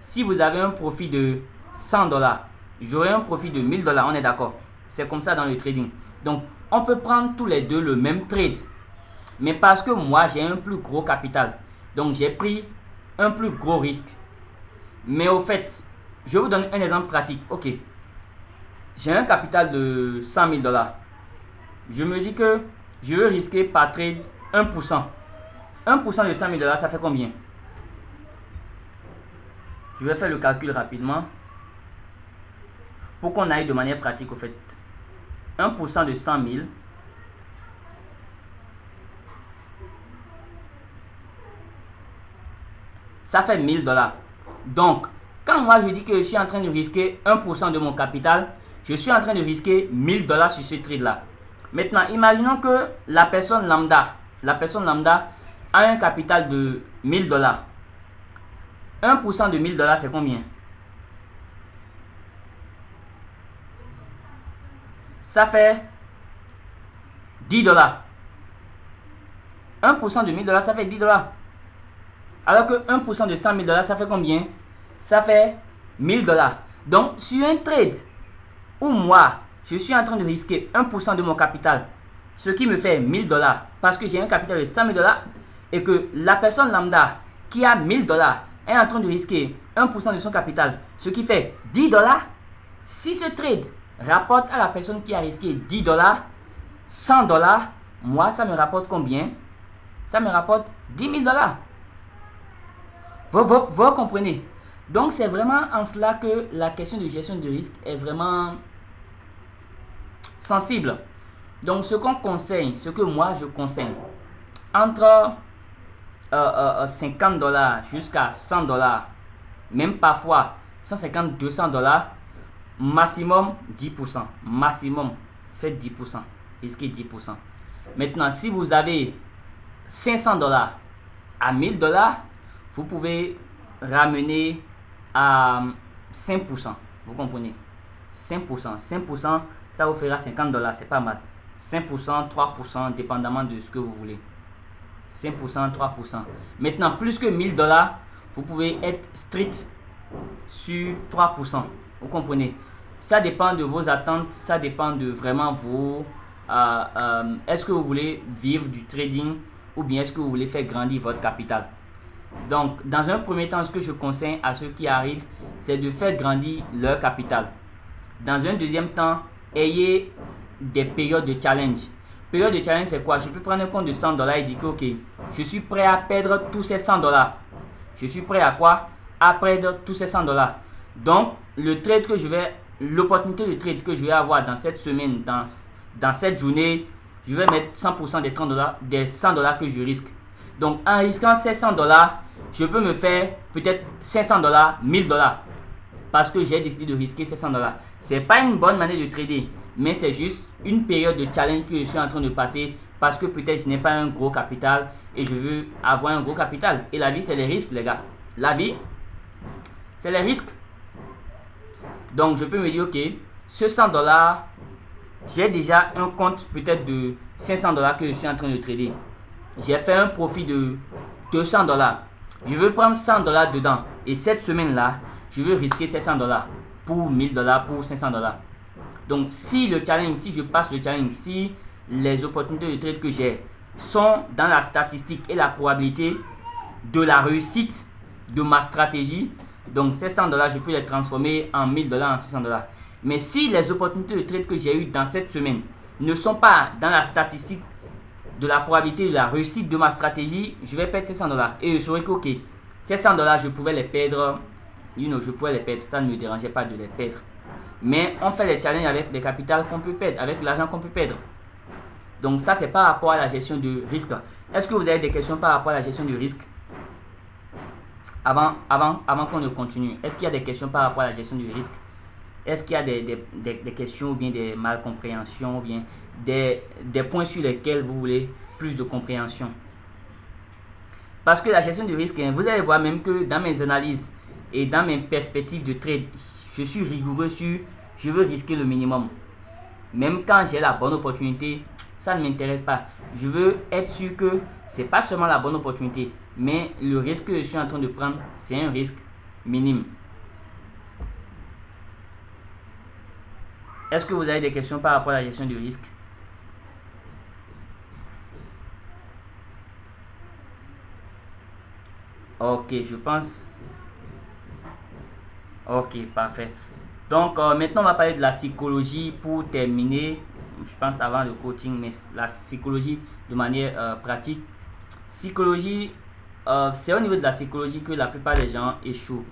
si vous avez un profit de $100, j'aurai un profit de $1000, on est d'accord? C'est comme ça dans le trading. Donc, on peut prendre tous les deux le même trade. Mais parce que moi, j'ai un plus gros capital. Donc, j'ai pris un plus gros risque. Mais au fait, je vous donne un exemple pratique. Ok. J'ai un capital de $100 000. Je me dis que je veux risquer par trade 1%. 1% de $100 000, ça fait combien? Je vais faire le calcul rapidement. Pour qu'on aille de manière pratique au fait. 1% de 100 000. Ça fait $1000. Donc, quand moi je dis que je suis en train de risquer 1% de mon capital, je suis en train de risquer $1000 sur ce trade-là. Maintenant, imaginons que la personne lambda a un capital de $1000. 1% de $1000, c'est combien? Ça fait $10. 1% de $1000, ça fait $10. Alors que 1% de $100 000, ça fait combien? Ça fait $1000. Donc, sur un trade où moi, je suis en train de risquer 1% de mon capital, ce qui me fait $1000 parce que j'ai un capital de $100 000 et que la personne lambda qui a $1000 est en train de risquer 1% de son capital, ce qui fait $10. Si ce trade rapporte à la personne qui a risqué $10, $100, moi, ça me rapporte combien? Ça me rapporte $10 000. Vous comprenez? Donc, c'est vraiment en cela que la question de gestion de risque est vraiment sensible. Donc, ce qu'on conseille, ce que moi je conseille, entre $50 jusqu'à $100, même parfois $150, $200, maximum 10%. Maximum, faites 10%. Risquez 10%. Maintenant, si vous avez $500 à $1000, vous pouvez ramener à 5%. Vous comprenez? 5%. 5%, ça vous fera $50. C'est pas mal. 5%, 3%, dépendamment de ce que vous voulez. 5%, 3%. Maintenant, plus que $1000, vous pouvez être strict sur 3%. Vous comprenez? Ça dépend de vos attentes. Ça dépend de vraiment vos... est-ce que vous voulez vivre du trading ou bien est-ce que vous voulez faire grandir votre capital? Donc, dans un premier temps, ce que je conseille à ceux qui arrivent, c'est de faire grandir leur capital. Dans un deuxième temps, ayez des périodes de challenge. Période de challenge, c'est quoi? Je peux prendre un compte de $100 et dire que, ok, je suis prêt à perdre tous ces $100. Je suis prêt à quoi? À perdre tous ces $100. Donc, le trade que je vais, l'opportunité de trade que je vais avoir dans cette semaine, dans cette journée, je vais mettre 100% des $30, des $100 que je risque. Donc, en risquant ces $100, je peux me faire peut-être $500, $1000. Parce que j'ai décidé de risquer ces $100. C'est pas une bonne manière de trader, mais c'est juste une période de challenge que je suis en train de passer parce que peut-être je n'ai pas un gros capital et je veux avoir un gros capital. Et la vie, c'est les risques, les gars. La vie, c'est les risques. Donc, je peux me dire, ok, ce $100, j'ai déjà un compte peut-être de $500 que je suis en train de trader. J'ai fait un profit de $200. Je veux prendre $100 dedans. Et cette semaine-là, je veux risquer ces $100 pour $1000, pour $500. Donc, si je passe le challenge, si les opportunités de trade que j'ai sont dans la statistique et la probabilité de la réussite de ma stratégie, donc ces $100, je peux les transformer en $1000, en $600. Mais si les opportunités de trade que j'ai eues dans cette semaine ne sont pas dans la statistique de la probabilité de la réussite de ma stratégie, je vais perdre ces $100. Et je saurais que, ok, ces $100, je pouvais les perdre, je pouvais les perdre, ça ne me dérangeait pas de les perdre. Mais on fait les challenges avec les capitales qu'on peut perdre, avec l'argent qu'on peut perdre. Donc ça, c'est par rapport à la gestion de risque. Est-ce que vous avez des questions par rapport à la gestion du risque? Avant qu'on ne continue, est-ce qu'il y a des questions par rapport à la gestion du risque? Est-ce qu'il y a des questions ou bien des malcompréhensions ou bien des points sur lesquels vous voulez plus de compréhension? Parce que la gestion du risque, vous allez voir même que dans mes analyses et dans mes perspectives de trade, je suis rigoureux sur je veux risquer le minimum. Même quand j'ai la bonne opportunité, ça ne m'intéresse pas. Je veux être sûr que c'est pas seulement la bonne opportunité, mais le risque que je suis en train de prendre, c'est un risque minime. Est-ce que vous avez des questions par rapport à la gestion du risque? Ok, je pense. Ok, parfait. Donc, maintenant, on va parler de la psychologie pour terminer. Je pense avant le coaching, mais la psychologie de manière pratique. Psychologie, c'est au niveau de la psychologie que la plupart des gens échouent.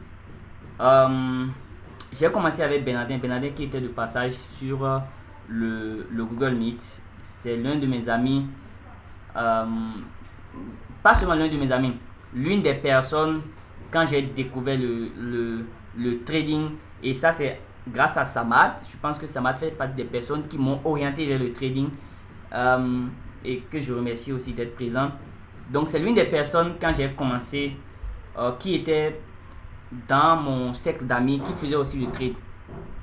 J'ai commencé avec Bernardin qui était de passage sur le Google Meet. C'est l'un de mes amis, pas seulement l'un de mes amis, l'une des personnes quand j'ai découvert le trading, et ça c'est grâce à Samad. Je pense que Samad fait partie des personnes qui m'ont orienté vers le trading et que je remercie aussi d'être présent. Donc c'est l'une des personnes quand j'ai commencé qui était dans mon cercle d'amis qui faisait aussi le trade.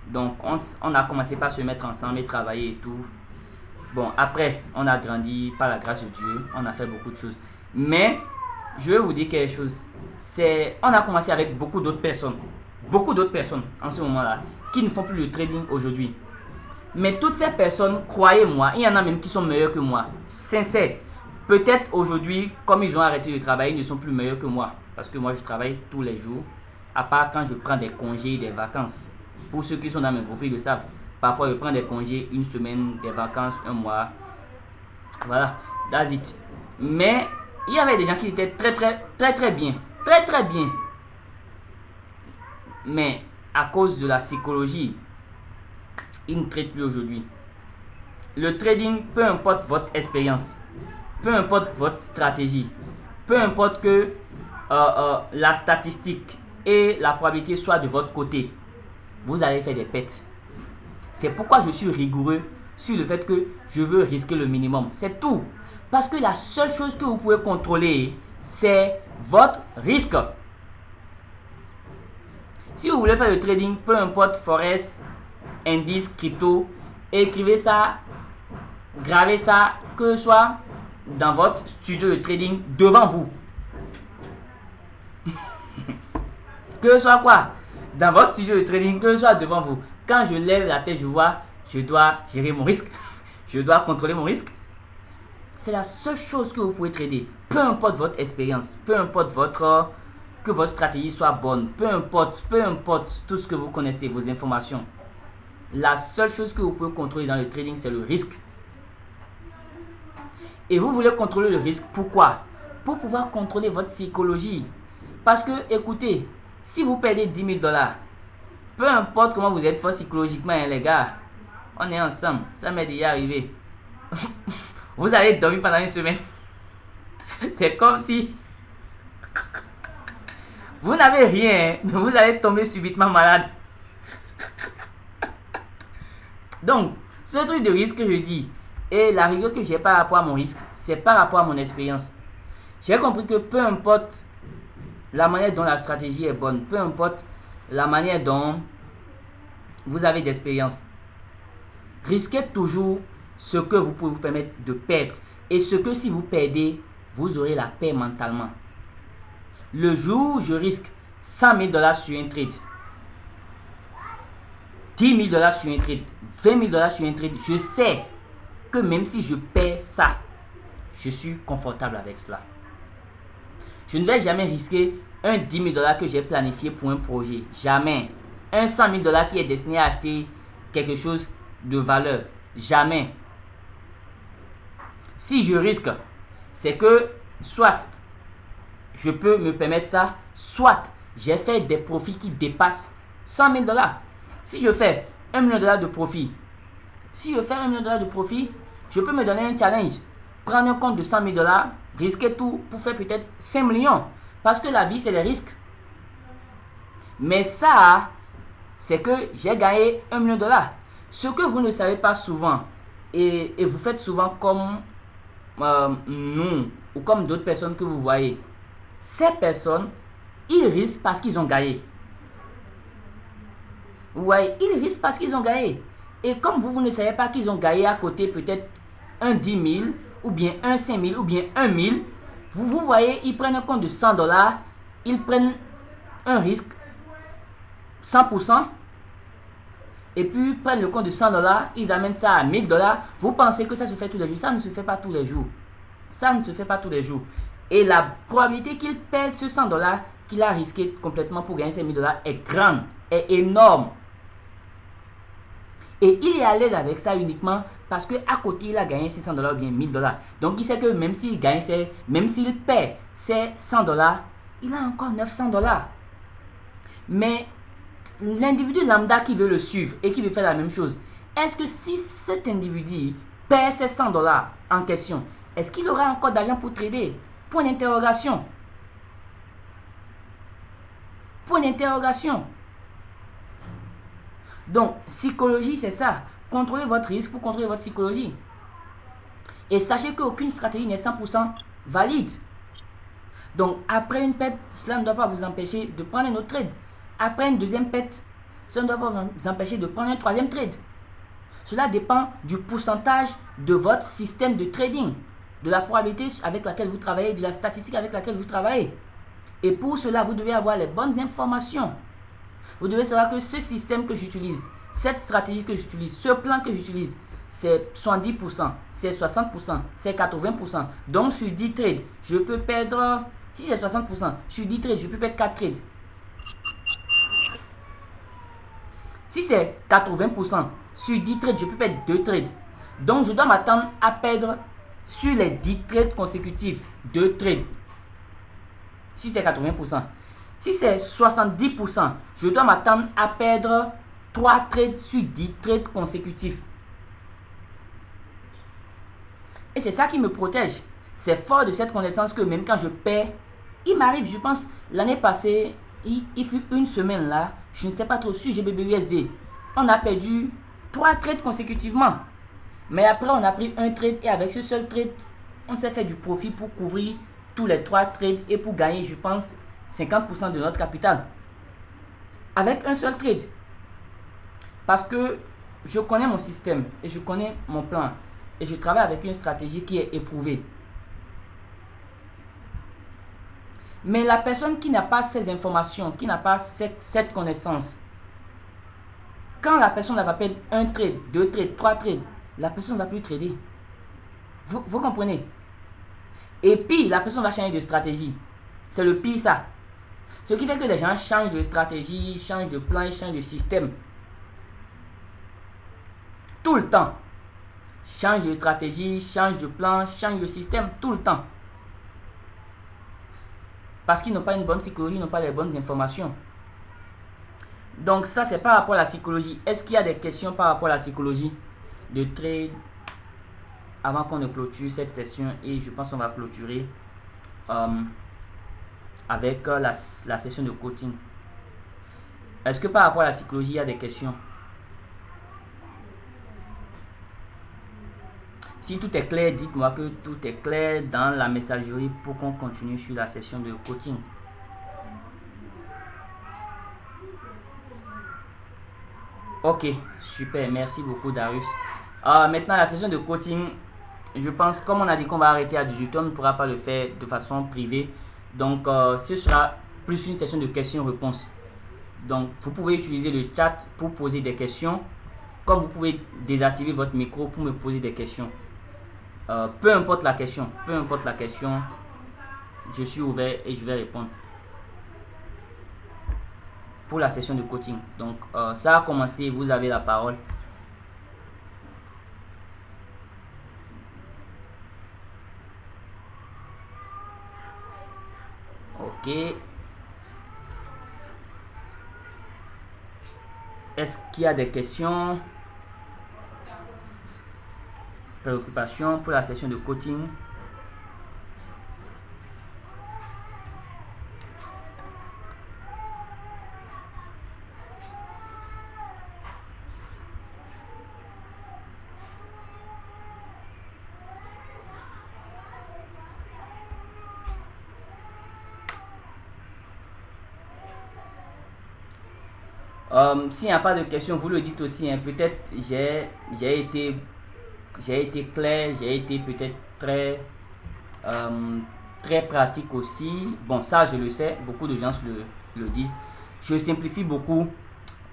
Donc on a commencé par se mettre ensemble et travailler et tout. Bon, après on a grandi par la grâce de Dieu, on a fait beaucoup de choses. Mais je vais vous dire quelque chose. On a commencé avec beaucoup d'autres personnes en ce moment-là qui ne font plus le trading aujourd'hui. Mais toutes ces personnes, croyez-moi, il y en a même qui sont meilleurs que moi. Sincère. Peut-être aujourd'hui, comme ils ont arrêté de travailler, ils ne sont plus meilleurs que moi. Parce que moi, je travaille tous les jours. À part quand je prends des congés, des vacances. Pour ceux qui sont dans mes groupes, ils le savent. Parfois, je prends des congés, une semaine, des vacances, un mois. Voilà, that's it. Mais il y avait des gens qui étaient très bien. Très bien. Mais à cause de la psychologie, ils ne traitent plus aujourd'hui. Le trading, peu importe votre expérience, peu importe votre stratégie, peu importe que la statistique et la probabilité soient de votre côté, vous allez faire des pertes. C'est pourquoi je suis rigoureux sur le fait que je veux risquer le minimum. C'est tout. Parce que la seule chose que vous pouvez contrôler, c'est votre risque. Si vous voulez faire le trading, peu importe forex, indice, crypto, écrivez ça, gravez ça, que ce soit dans votre studio de trading devant vous. Que ce soit quoi? Dans votre studio de trading, que ce soit devant vous. Quand je lève la tête, je vois, je dois gérer mon risque. Je dois contrôler mon risque. C'est la seule chose que vous pouvez trader. Peu importe votre expérience, peu importe que votre stratégie soit bonne, peu importe tout ce que vous connaissez, vos informations. La seule chose que vous pouvez contrôler dans le trading, c'est le risque. Et vous voulez contrôler le risque, pourquoi? Pour pouvoir contrôler votre psychologie. Parce que, écoutez, si vous perdez 10 000 $, peu importe comment vous êtes fort psychologiquement, hein, les gars, on est ensemble, ça m'est déjà arrivé. Vous allez dormir pendant une semaine. C'est comme si vous n'avez rien, mais vous allez tomber subitement malade. Donc, ce truc de risque que je dis, et la rigueur que j'ai par rapport à mon risque, c'est par rapport à mon expérience. J'ai compris que peu importe la manière dont la stratégie est bonne, peu importe la manière dont vous avez d'expérience, risquez toujours ce que vous pouvez vous permettre de perdre. Et ce que si vous perdez, vous aurez la paix mentalement. Le jour où je risque 100 000 $ sur un trade, 10 000 $ sur un trade, 20 000 $ sur un trade, je sais que même si je perds ça, je suis confortable avec cela. Je ne vais jamais risquer un 10 000 $ que j'ai planifié pour un projet. Jamais. Un 100 000 $ qui est destiné à acheter quelque chose de valeur. Jamais. Si je risque, c'est que soit je peux me permettre ça, soit j'ai fait des profits qui dépassent 100 000 $. Si je fais 1 million $ de profit, je peux me donner un challenge. Prendre un compte de 100 000 $, risquer tout pour faire peut-être 5 millions. Parce que la vie, c'est les risques. Mais ça, c'est que j'ai gagné 1 million $. Ce que vous ne savez pas souvent, et vous faites souvent comme nous, ou comme d'autres personnes que vous voyez, ces personnes, ils risquent parce qu'ils ont gagné. Vous voyez, ils risquent parce qu'ils ont gagné. Et comme vous ne savez pas qu'ils ont gagné à côté, peut-être un 10 000, ou bien un 5 000, ou bien un 1000, vous voyez, ils prennent un compte de 100 $, ils prennent un risque 100%, et puis prennent le compte de 100 $, ils amènent ça à 1000 $. Vous pensez que ça se fait tous les jours? Ça ne se fait pas tous les jours. Ça ne se fait pas tous les jours. Et la probabilité qu'il perde ce 100 $ qu'il a risqué complètement pour gagner ces 1000 $ est grande, est énorme. Et il est à l'aise avec ça uniquement parce qu'à côté, il a gagné ses 100 $ ou bien 1000 $. Donc, il sait que même s'il gagne, même s'il perd ses 100 $, il a encore 900 $. Mais l'individu lambda qui veut le suivre et qui veut faire la même chose, est-ce que si cet individu perd ses 100 $ en question, est-ce qu'il aura encore d'argent pour trader? Point d'interrogation. Point d'interrogation. Donc, psychologie, c'est ça. Contrôlez votre risque pour contrôler votre psychologie. Et sachez qu'aucune stratégie n'est 100% valide. Donc, après une perte, cela ne doit pas vous empêcher de prendre un autre trade. Après une deuxième perte, cela ne doit pas vous empêcher de prendre un troisième trade. Cela dépend du pourcentage de votre système de trading, de la probabilité avec laquelle vous travaillez, de la statistique avec laquelle vous travaillez. Et pour cela, vous devez avoir les bonnes informations. Vous devez savoir que ce système que j'utilise, cette stratégie que j'utilise, ce plan que j'utilise, c'est 70%, c'est 60%, c'est 80%. Donc, sur 10 trades, je peux perdre, si c'est 60%, sur 10 trades, je peux perdre 4 trades. Si c'est 80%, sur 10 trades, je peux perdre 2 trades. Donc, je dois m'attendre à perdre sur les 10 trades consécutifs 2 trades. Si c'est 80%. Si c'est 70%, je dois m'attendre à perdre 3 trades sur 10 trades consécutifs. Et c'est ça qui me protège. C'est fort de cette connaissance que même quand je perds, il m'arrive, je pense, l'année passée, il fut une semaine là, je ne sais pas trop, sur GBBUSD, on a perdu 3 trades consécutivement. Mais après, on a pris un trade et avec ce seul trade, on s'est fait du profit pour couvrir tous les 3 trades et pour gagner, je pense, 50% de notre capital. Avec un seul trade. Parce que je connais mon système et je connais mon plan. Et je travaille avec une stratégie qui est éprouvée. Mais la personne qui n'a pas ces informations, qui n'a pas cette connaissance, quand la personne va perdre un trade, 2 trades, 3 trades, la personne ne va plus trader. Vous comprenez? Et puis, la personne va changer de stratégie. C'est le pire ça. Ce qui fait que les gens changent de stratégie, changent de plan, changent de système. Tout le temps. Change de stratégie, change de plan, change de système, tout le temps. Parce qu'ils n'ont pas une bonne psychologie, ils n'ont pas les bonnes informations. Donc ça, c'est par rapport à la psychologie. Est-ce qu'il y a des questions par rapport à la psychologie de trade avant qu'on ne clôture cette session? Et je pense qu'on va clôturer avec la session de coaching. Est-ce que par rapport à la psychologie, il y a des questions? Si tout est clair, dites-moi que tout est clair dans la messagerie pour qu'on continue sur la session de coaching. Ok, super, merci beaucoup Darius. Maintenant, la session de coaching, je pense, comme on a dit qu'on va arrêter à 18h, on ne pourra pas le faire de façon privée. Donc, ce sera plus une session de questions-réponses. Donc, vous pouvez utiliser le chat pour poser des questions, comme vous pouvez désactiver votre micro pour me poser des questions. Peu importe la question, je suis ouvert et je vais répondre pour la session de coaching. Donc, ça a commencé, vous avez la parole. Ok. Est-ce qu'il y a des questions? Préoccupations pour la session de coaching? S'il n'y a pas de questions, vous le dites aussi. Hein. Peut-être j'ai été j'ai été clair, j'ai été peut-être très pratique aussi. Bon, ça je le sais, beaucoup de gens le disent. Je simplifie beaucoup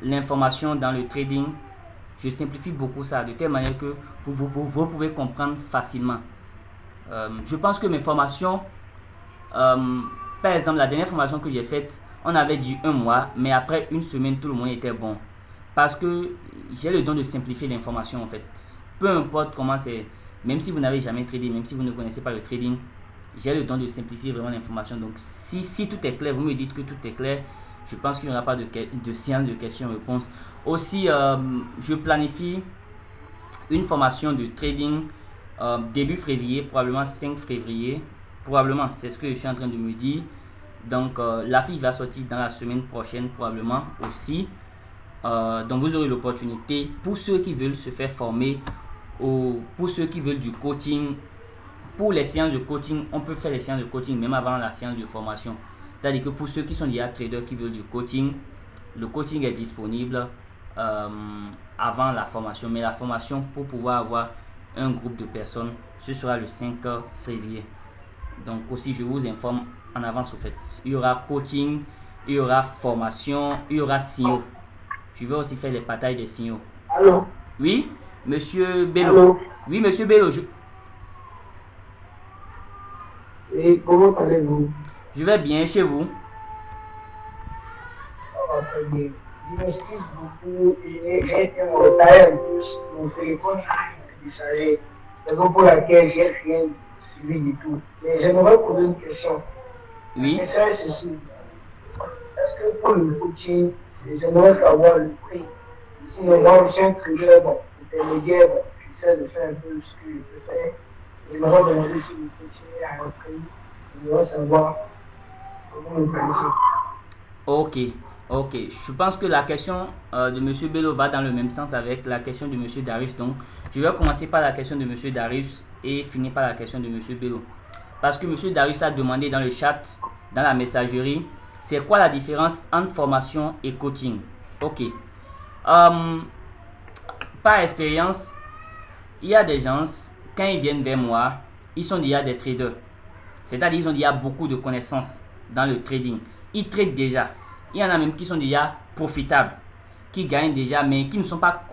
l'information dans le trading. Je simplifie beaucoup ça de telle manière que vous pouvez comprendre facilement. Je pense que mes formations, par exemple, la dernière formation que j'ai faite, on avait dit 1 mois, mais après 1 semaine, tout le monde était bon. Parce que j'ai le don de simplifier l'information en fait. Peu importe comment c'est, même si vous n'avez jamais tradé, même si vous ne connaissez pas le trading, j'ai le don de simplifier vraiment l'information. Donc si tout est clair, vous me dites que tout est clair, je pense qu'il n'y aura pas de séance de questions-réponses. Aussi, je planifie une formation de trading début février, probablement 5 février. Probablement, c'est ce que je suis en train de me dire. Donc, la fiche va sortir dans la semaine prochaine, probablement aussi. Donc, vous aurez l'opportunité, pour ceux qui veulent se faire former, ou pour ceux qui veulent du coaching. Pour les séances de coaching, on peut faire les séances de coaching même avant la séance de formation. C'est-à-dire que pour ceux qui sont déjà traders qui veulent du coaching, le coaching est disponible avant la formation. Mais la formation, pour pouvoir avoir un groupe de personnes, ce sera le 5 février. Donc aussi, je vous informe en avance au fait. Il y aura coaching, il y aura formation, il y aura signaux. Je vais aussi faire les batailles des signaux. Allô? Oui, monsieur Bello. Allô? Oui, monsieur Bello. Et comment allez-vous? Je vais bien chez vous. Ça va très bien. Je m'excuse beaucoup. J'ai été en retard en plus. Mon téléphone est déchargé. Raison pour laquelle j'ai rien suivi du tout. Mais j'aimerais poser une question. Oui. La question est ceci. Est-ce que pour le coaching, j'aimerais savoir le prix? Sinon, moi, je suis un trader, intermédiaire, j'essaie de faire un peu ce que je peux faire. J'aimerais demander si vous continuez à un prix. J'aimerais savoir comment vous connaissez. Ok. Je pense que la question de M. Bello va dans le même sens avec la question de M. Darius. Donc, je vais commencer par la question de M. Darius et finir par la question de M. Bello. Parce que M. Darius a demandé dans le chat, dans la messagerie, c'est quoi la différence entre formation et coaching? Ok. Par expérience, il y a des gens, quand ils viennent vers moi, ils sont déjà des traders. C'est-à-dire qu'ils ont déjà beaucoup de connaissances dans le trading. Ils tradent déjà. Il y en a même qui sont déjà profitables, qui gagnent déjà, mais qui ne sont pas,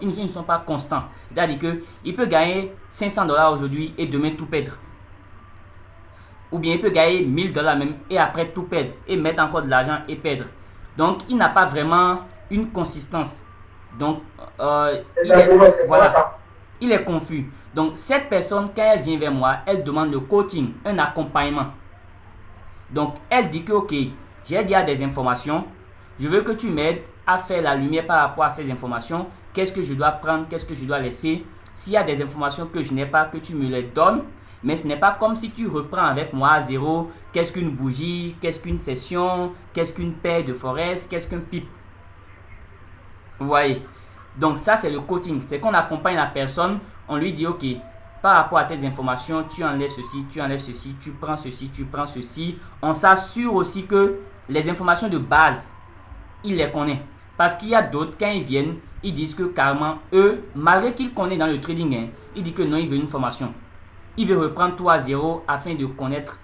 ils ne sont pas constants. C'est-à-dire qu'il peut gagner $500 aujourd'hui et demain tout perdre. Ou bien il peut gagner $1000 même et après tout perdre et mettre encore de l'argent et perdre. Donc il n'a pas vraiment une consistance. Donc il est confus. Donc cette personne, quand elle vient vers moi, elle demande le coaching, un accompagnement. Donc elle dit que ok, j'ai déjà des informations, je veux que tu m'aides à faire la lumière par rapport à ces informations. Qu'est-ce que je dois prendre, qu'est-ce que je dois laisser? S'il y a des informations que je n'ai pas, que tu me les donnes. Mais ce n'est pas comme si tu reprends avec moi à zéro. Qu'est-ce qu'une bougie? Qu'est-ce qu'une session? Qu'est-ce qu'une paire de forest? Qu'est-ce qu'un pipe? Vous voyez? Donc ça, c'est le coaching. C'est qu'on accompagne la personne. On lui dit, ok, par rapport à tes informations, tu enlèves ceci, tu prends ceci, tu prends ceci. On s'assure aussi que les informations de base, il les connaît. Parce qu'il y a d'autres, quand ils viennent, ils disent que carrément, eux, malgré qu'ils connaissent dans le trading, ils disent que non, ils veulent une formation. Il veut reprendre tout à zéro afin de connaître.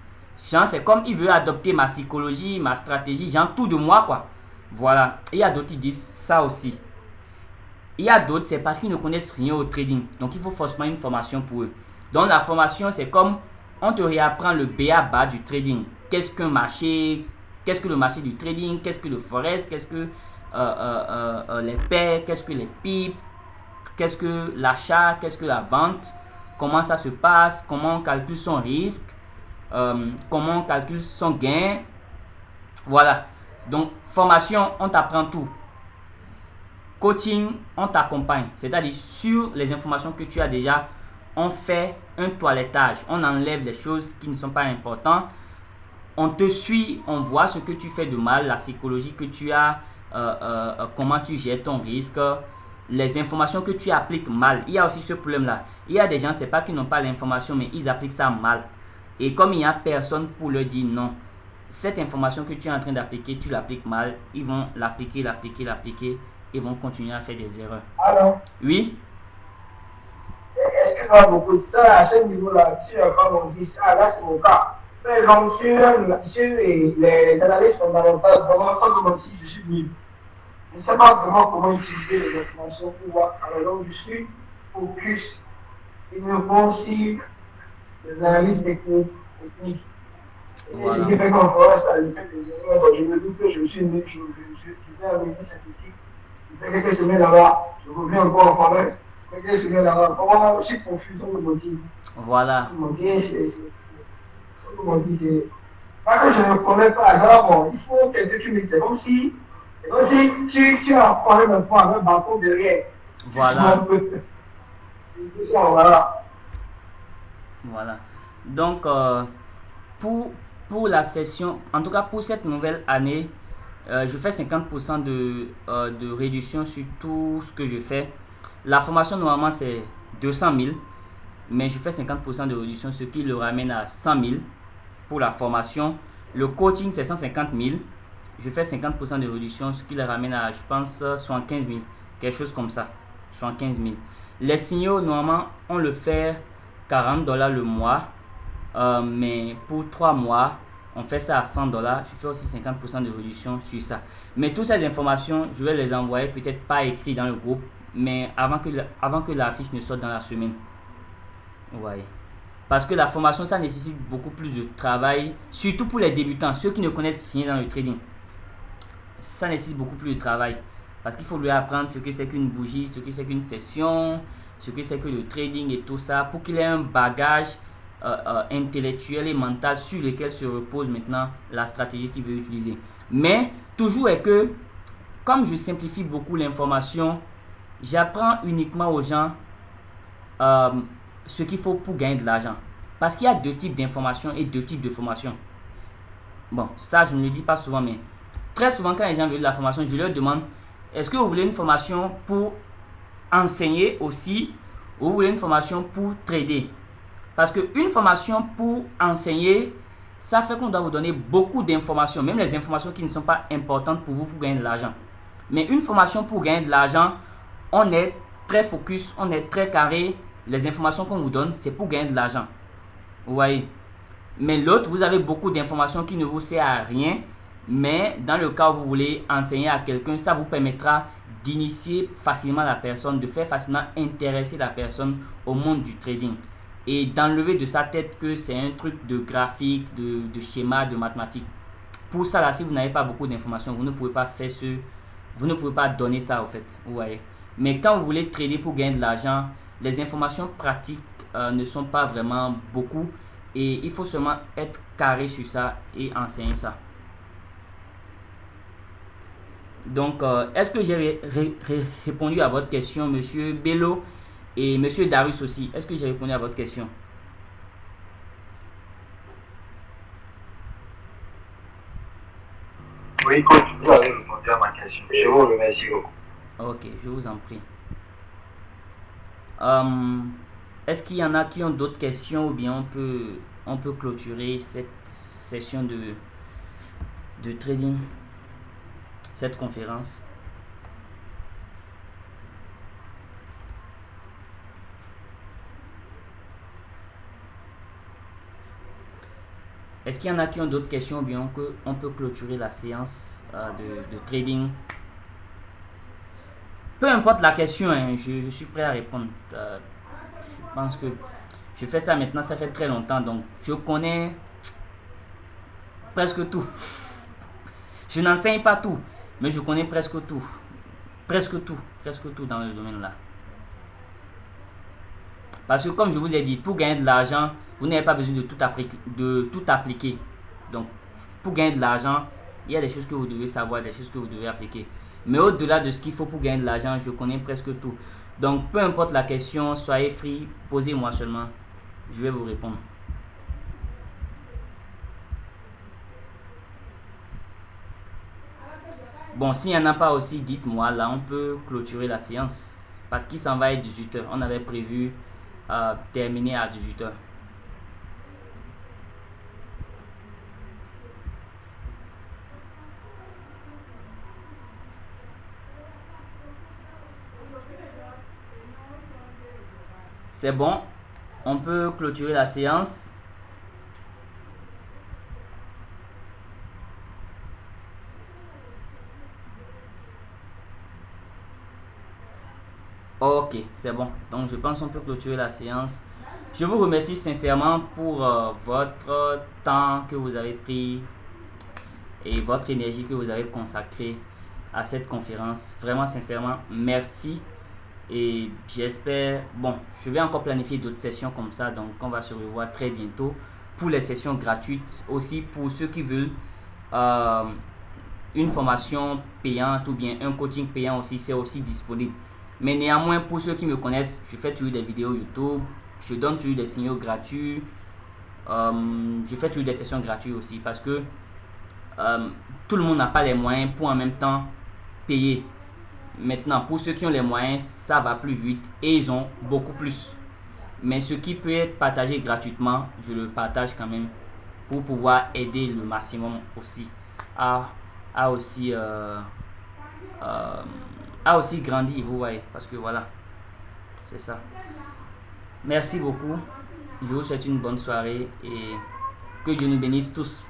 Genre, c'est comme il veut adopter ma psychologie, ma stratégie, genre tout de moi, quoi. Voilà. Et il y a d'autres qui disent ça aussi. Il y a d'autres, c'est parce qu'ils ne connaissent rien au trading. Donc, il faut forcément une formation pour eux. Donc, la formation, c'est comme on te réapprend le b.a.-ba du trading. Qu'est-ce qu'un marché? Qu'est-ce que le marché du trading? Qu'est-ce que le forex? Qu'est-ce que les paires? Qu'est-ce que les pipes? Qu'est-ce que l'achat? Qu'est-ce que la vente? Comment ça se passe? Comment on calcule son risque? Comment on calcule son gain? Voilà. Donc, formation, on t'apprend tout. Coaching, on t'accompagne. C'est-à-dire, sur les informations que tu as déjà, on fait un toilettage. On enlève les choses qui ne sont pas importantes. On te suit, on voit ce que tu fais de mal, la psychologie que tu as, comment tu gères ton risque, les informations que tu appliques mal. Il y a aussi ce problème-là. Il y a des gens, c'est pas qu'ils n'ont pas l'information, mais ils appliquent ça mal. Et comme il n'y a personne pour leur dire non, cette information que tu es en train d'appliquer, tu l'appliques mal, ils vont l'appliquer, et vont continuer à faire des erreurs. Alors, oui? pas beaucoup de ça à ce niveau-là. Si quand on dit ça, là c'est mon cas. Par exemple, sur les analyses fondamentales, vraiment, sans mentir, je suis nul. Je ne sais pas vraiment comment utiliser les informations pour voir. Alors donc, je suis focus. Il me faut aussi des analyses techniques. Et Voilà. j'ai fait confiance à l'effet des erreurs. Je me dis que je suis nul, je vais avec des statistiques. Je fais quelques semaines là-bas, je reviens encore en formation. Quelques semaines là-bas, comment je suis confus dans le motif. Voilà. Mon Dieu, c'est. Pas que je ne connais pas, alors bon, il faut que tu me dises. C'est comme si tu apprends un point avec un bâton derrière. Voilà. Voilà. Voilà. Donc, pour, pour la session, en tout cas pour cette nouvelle année, je fais 50% de réduction sur tout ce que je fais. La formation, normalement, c'est 200 000, mais je fais 50% de réduction, ce qui le ramène à 100 000 pour la formation. Le coaching, c'est 150 000. Je fais 50% de réduction, ce qui le ramène à, je pense, 75 000. Quelque chose comme ça. 75 000. Les signaux, normalement, on le fait 40$ le mois. Mais pour 3 mois, on fait ça à 100$. Je fais aussi 50% de réduction sur ça. Mais toutes ces informations, je vais les envoyer peut-être pas écrit dans le groupe, mais avant que la fiche ne sorte dans la semaine. Ouais. Parce que la formation, ça nécessite beaucoup plus de travail, surtout pour les débutants, ceux qui ne connaissent rien dans le trading. Ça nécessite beaucoup plus de travail. Parce qu'il faut lui apprendre ce que c'est qu'une bougie, ce que c'est qu'une session, ce que c'est que le trading et tout ça, pour qu'il ait un bagage intellectuel et mental sur lequel se repose maintenant la stratégie qu'il veut utiliser. Mais toujours est que, comme je simplifie beaucoup l'information, j'apprends uniquement aux gens euh, ce qu'il faut pour gagner de l'argent. Parce qu'il y a deux types d'informations et deux types de formation. Bon, ça je ne le dis pas souvent, mais très souvent quand les gens veulent de la formation, je leur demande, est-ce que vous voulez une formation pour enseigner aussi ou vous voulez une formation pour trader? Parce qu'une formation pour enseigner, ça fait qu'on doit vous donner beaucoup d'informations, même les informations qui ne sont pas importantes pour vous pour gagner de l'argent. Mais une formation pour gagner de l'argent, on est très focus, on est très carré. Les informations qu'on vous donne, c'est pour gagner de l'argent. Vous voyez? Mais l'autre, vous avez beaucoup d'informations qui ne vous servent à rien. Mais dans le cas où vous voulez enseigner à quelqu'un, ça vous permettra d'initier facilement la personne, de faire facilement intéresser la personne au monde du trading. Et d'enlever de sa tête que c'est un truc de graphique, de schéma, de mathématiques. Pour ça, là, si vous n'avez pas beaucoup d'informations, vous ne pouvez pas faire vous ne pouvez pas donner ça, au fait. Vous voyez. Mais quand vous voulez trader pour gagner de l'argent, les informations pratiques ne sont pas vraiment beaucoup. Et il faut seulement être carré sur ça et enseigner ça. Donc, est-ce que j'ai répondu à votre question, monsieur Bello et monsieur Darius aussi? Est-ce que j'ai répondu à votre question? Oui, coach, vous avez répondu à ma question. Je vous remercie beaucoup. Ok, je vous en prie. Est-ce qu'il y en a qui ont d'autres questions ou bien on peut clôturer cette session de trading, cette conférence? Est-ce qu'il y en a qui ont d'autres questions ou bien on peut clôturer la séance de trading? Peu importe la question, hein, je suis prêt à répondre. Je pense que je fais ça maintenant, ça fait très longtemps, donc je connais presque tout. Je n'enseigne pas tout, mais je connais presque tout. Presque tout dans le domaine là. Parce que comme je vous ai dit, pour gagner de l'argent, vous n'avez pas besoin de tout appliquer. Donc, pour gagner de l'argent, il y a des choses que vous devez savoir, des choses que vous devez appliquer. Mais au-delà de ce qu'il faut pour gagner de l'argent, je connais presque tout. Donc, peu importe la question, soyez free, posez-moi seulement. Je vais vous répondre. Bon, s'il n'y en a pas aussi, dites-moi. Là, on peut clôturer la séance. Parce qu'il s'en va à 18h. On avait prévu terminer à 18h. C'est bon. on peut clôturer la séance. Ok, c'est bon. Donc, je pense qu'on peut clôturer la séance. Je vous remercie sincèrement pour votre temps que vous avez pris et votre énergie que vous avez consacrée à cette conférence. Vraiment, sincèrement, merci. Et j'espère, bon, je vais encore planifier d'autres sessions comme ça. Donc, on va se revoir très bientôt pour les sessions gratuites. Aussi, pour ceux qui veulent une formation payante ou bien un coaching payant aussi, c'est aussi disponible. Mais néanmoins, pour ceux qui me connaissent, je fais toujours des vidéos YouTube, je donne toujours des signaux gratuits, je fais toujours des sessions gratuites aussi parce que tout le monde n'a pas les moyens pour en même temps payer. Maintenant, pour ceux qui ont les moyens, ça va plus vite et ils ont beaucoup plus. Mais ce qui peut être partagé gratuitement, je le partage quand même pour pouvoir aider le maximum aussi à aussi grandir, vous voyez, parce que voilà, c'est ça. Merci beaucoup. Je vous souhaite une bonne soirée et que Dieu nous bénisse tous.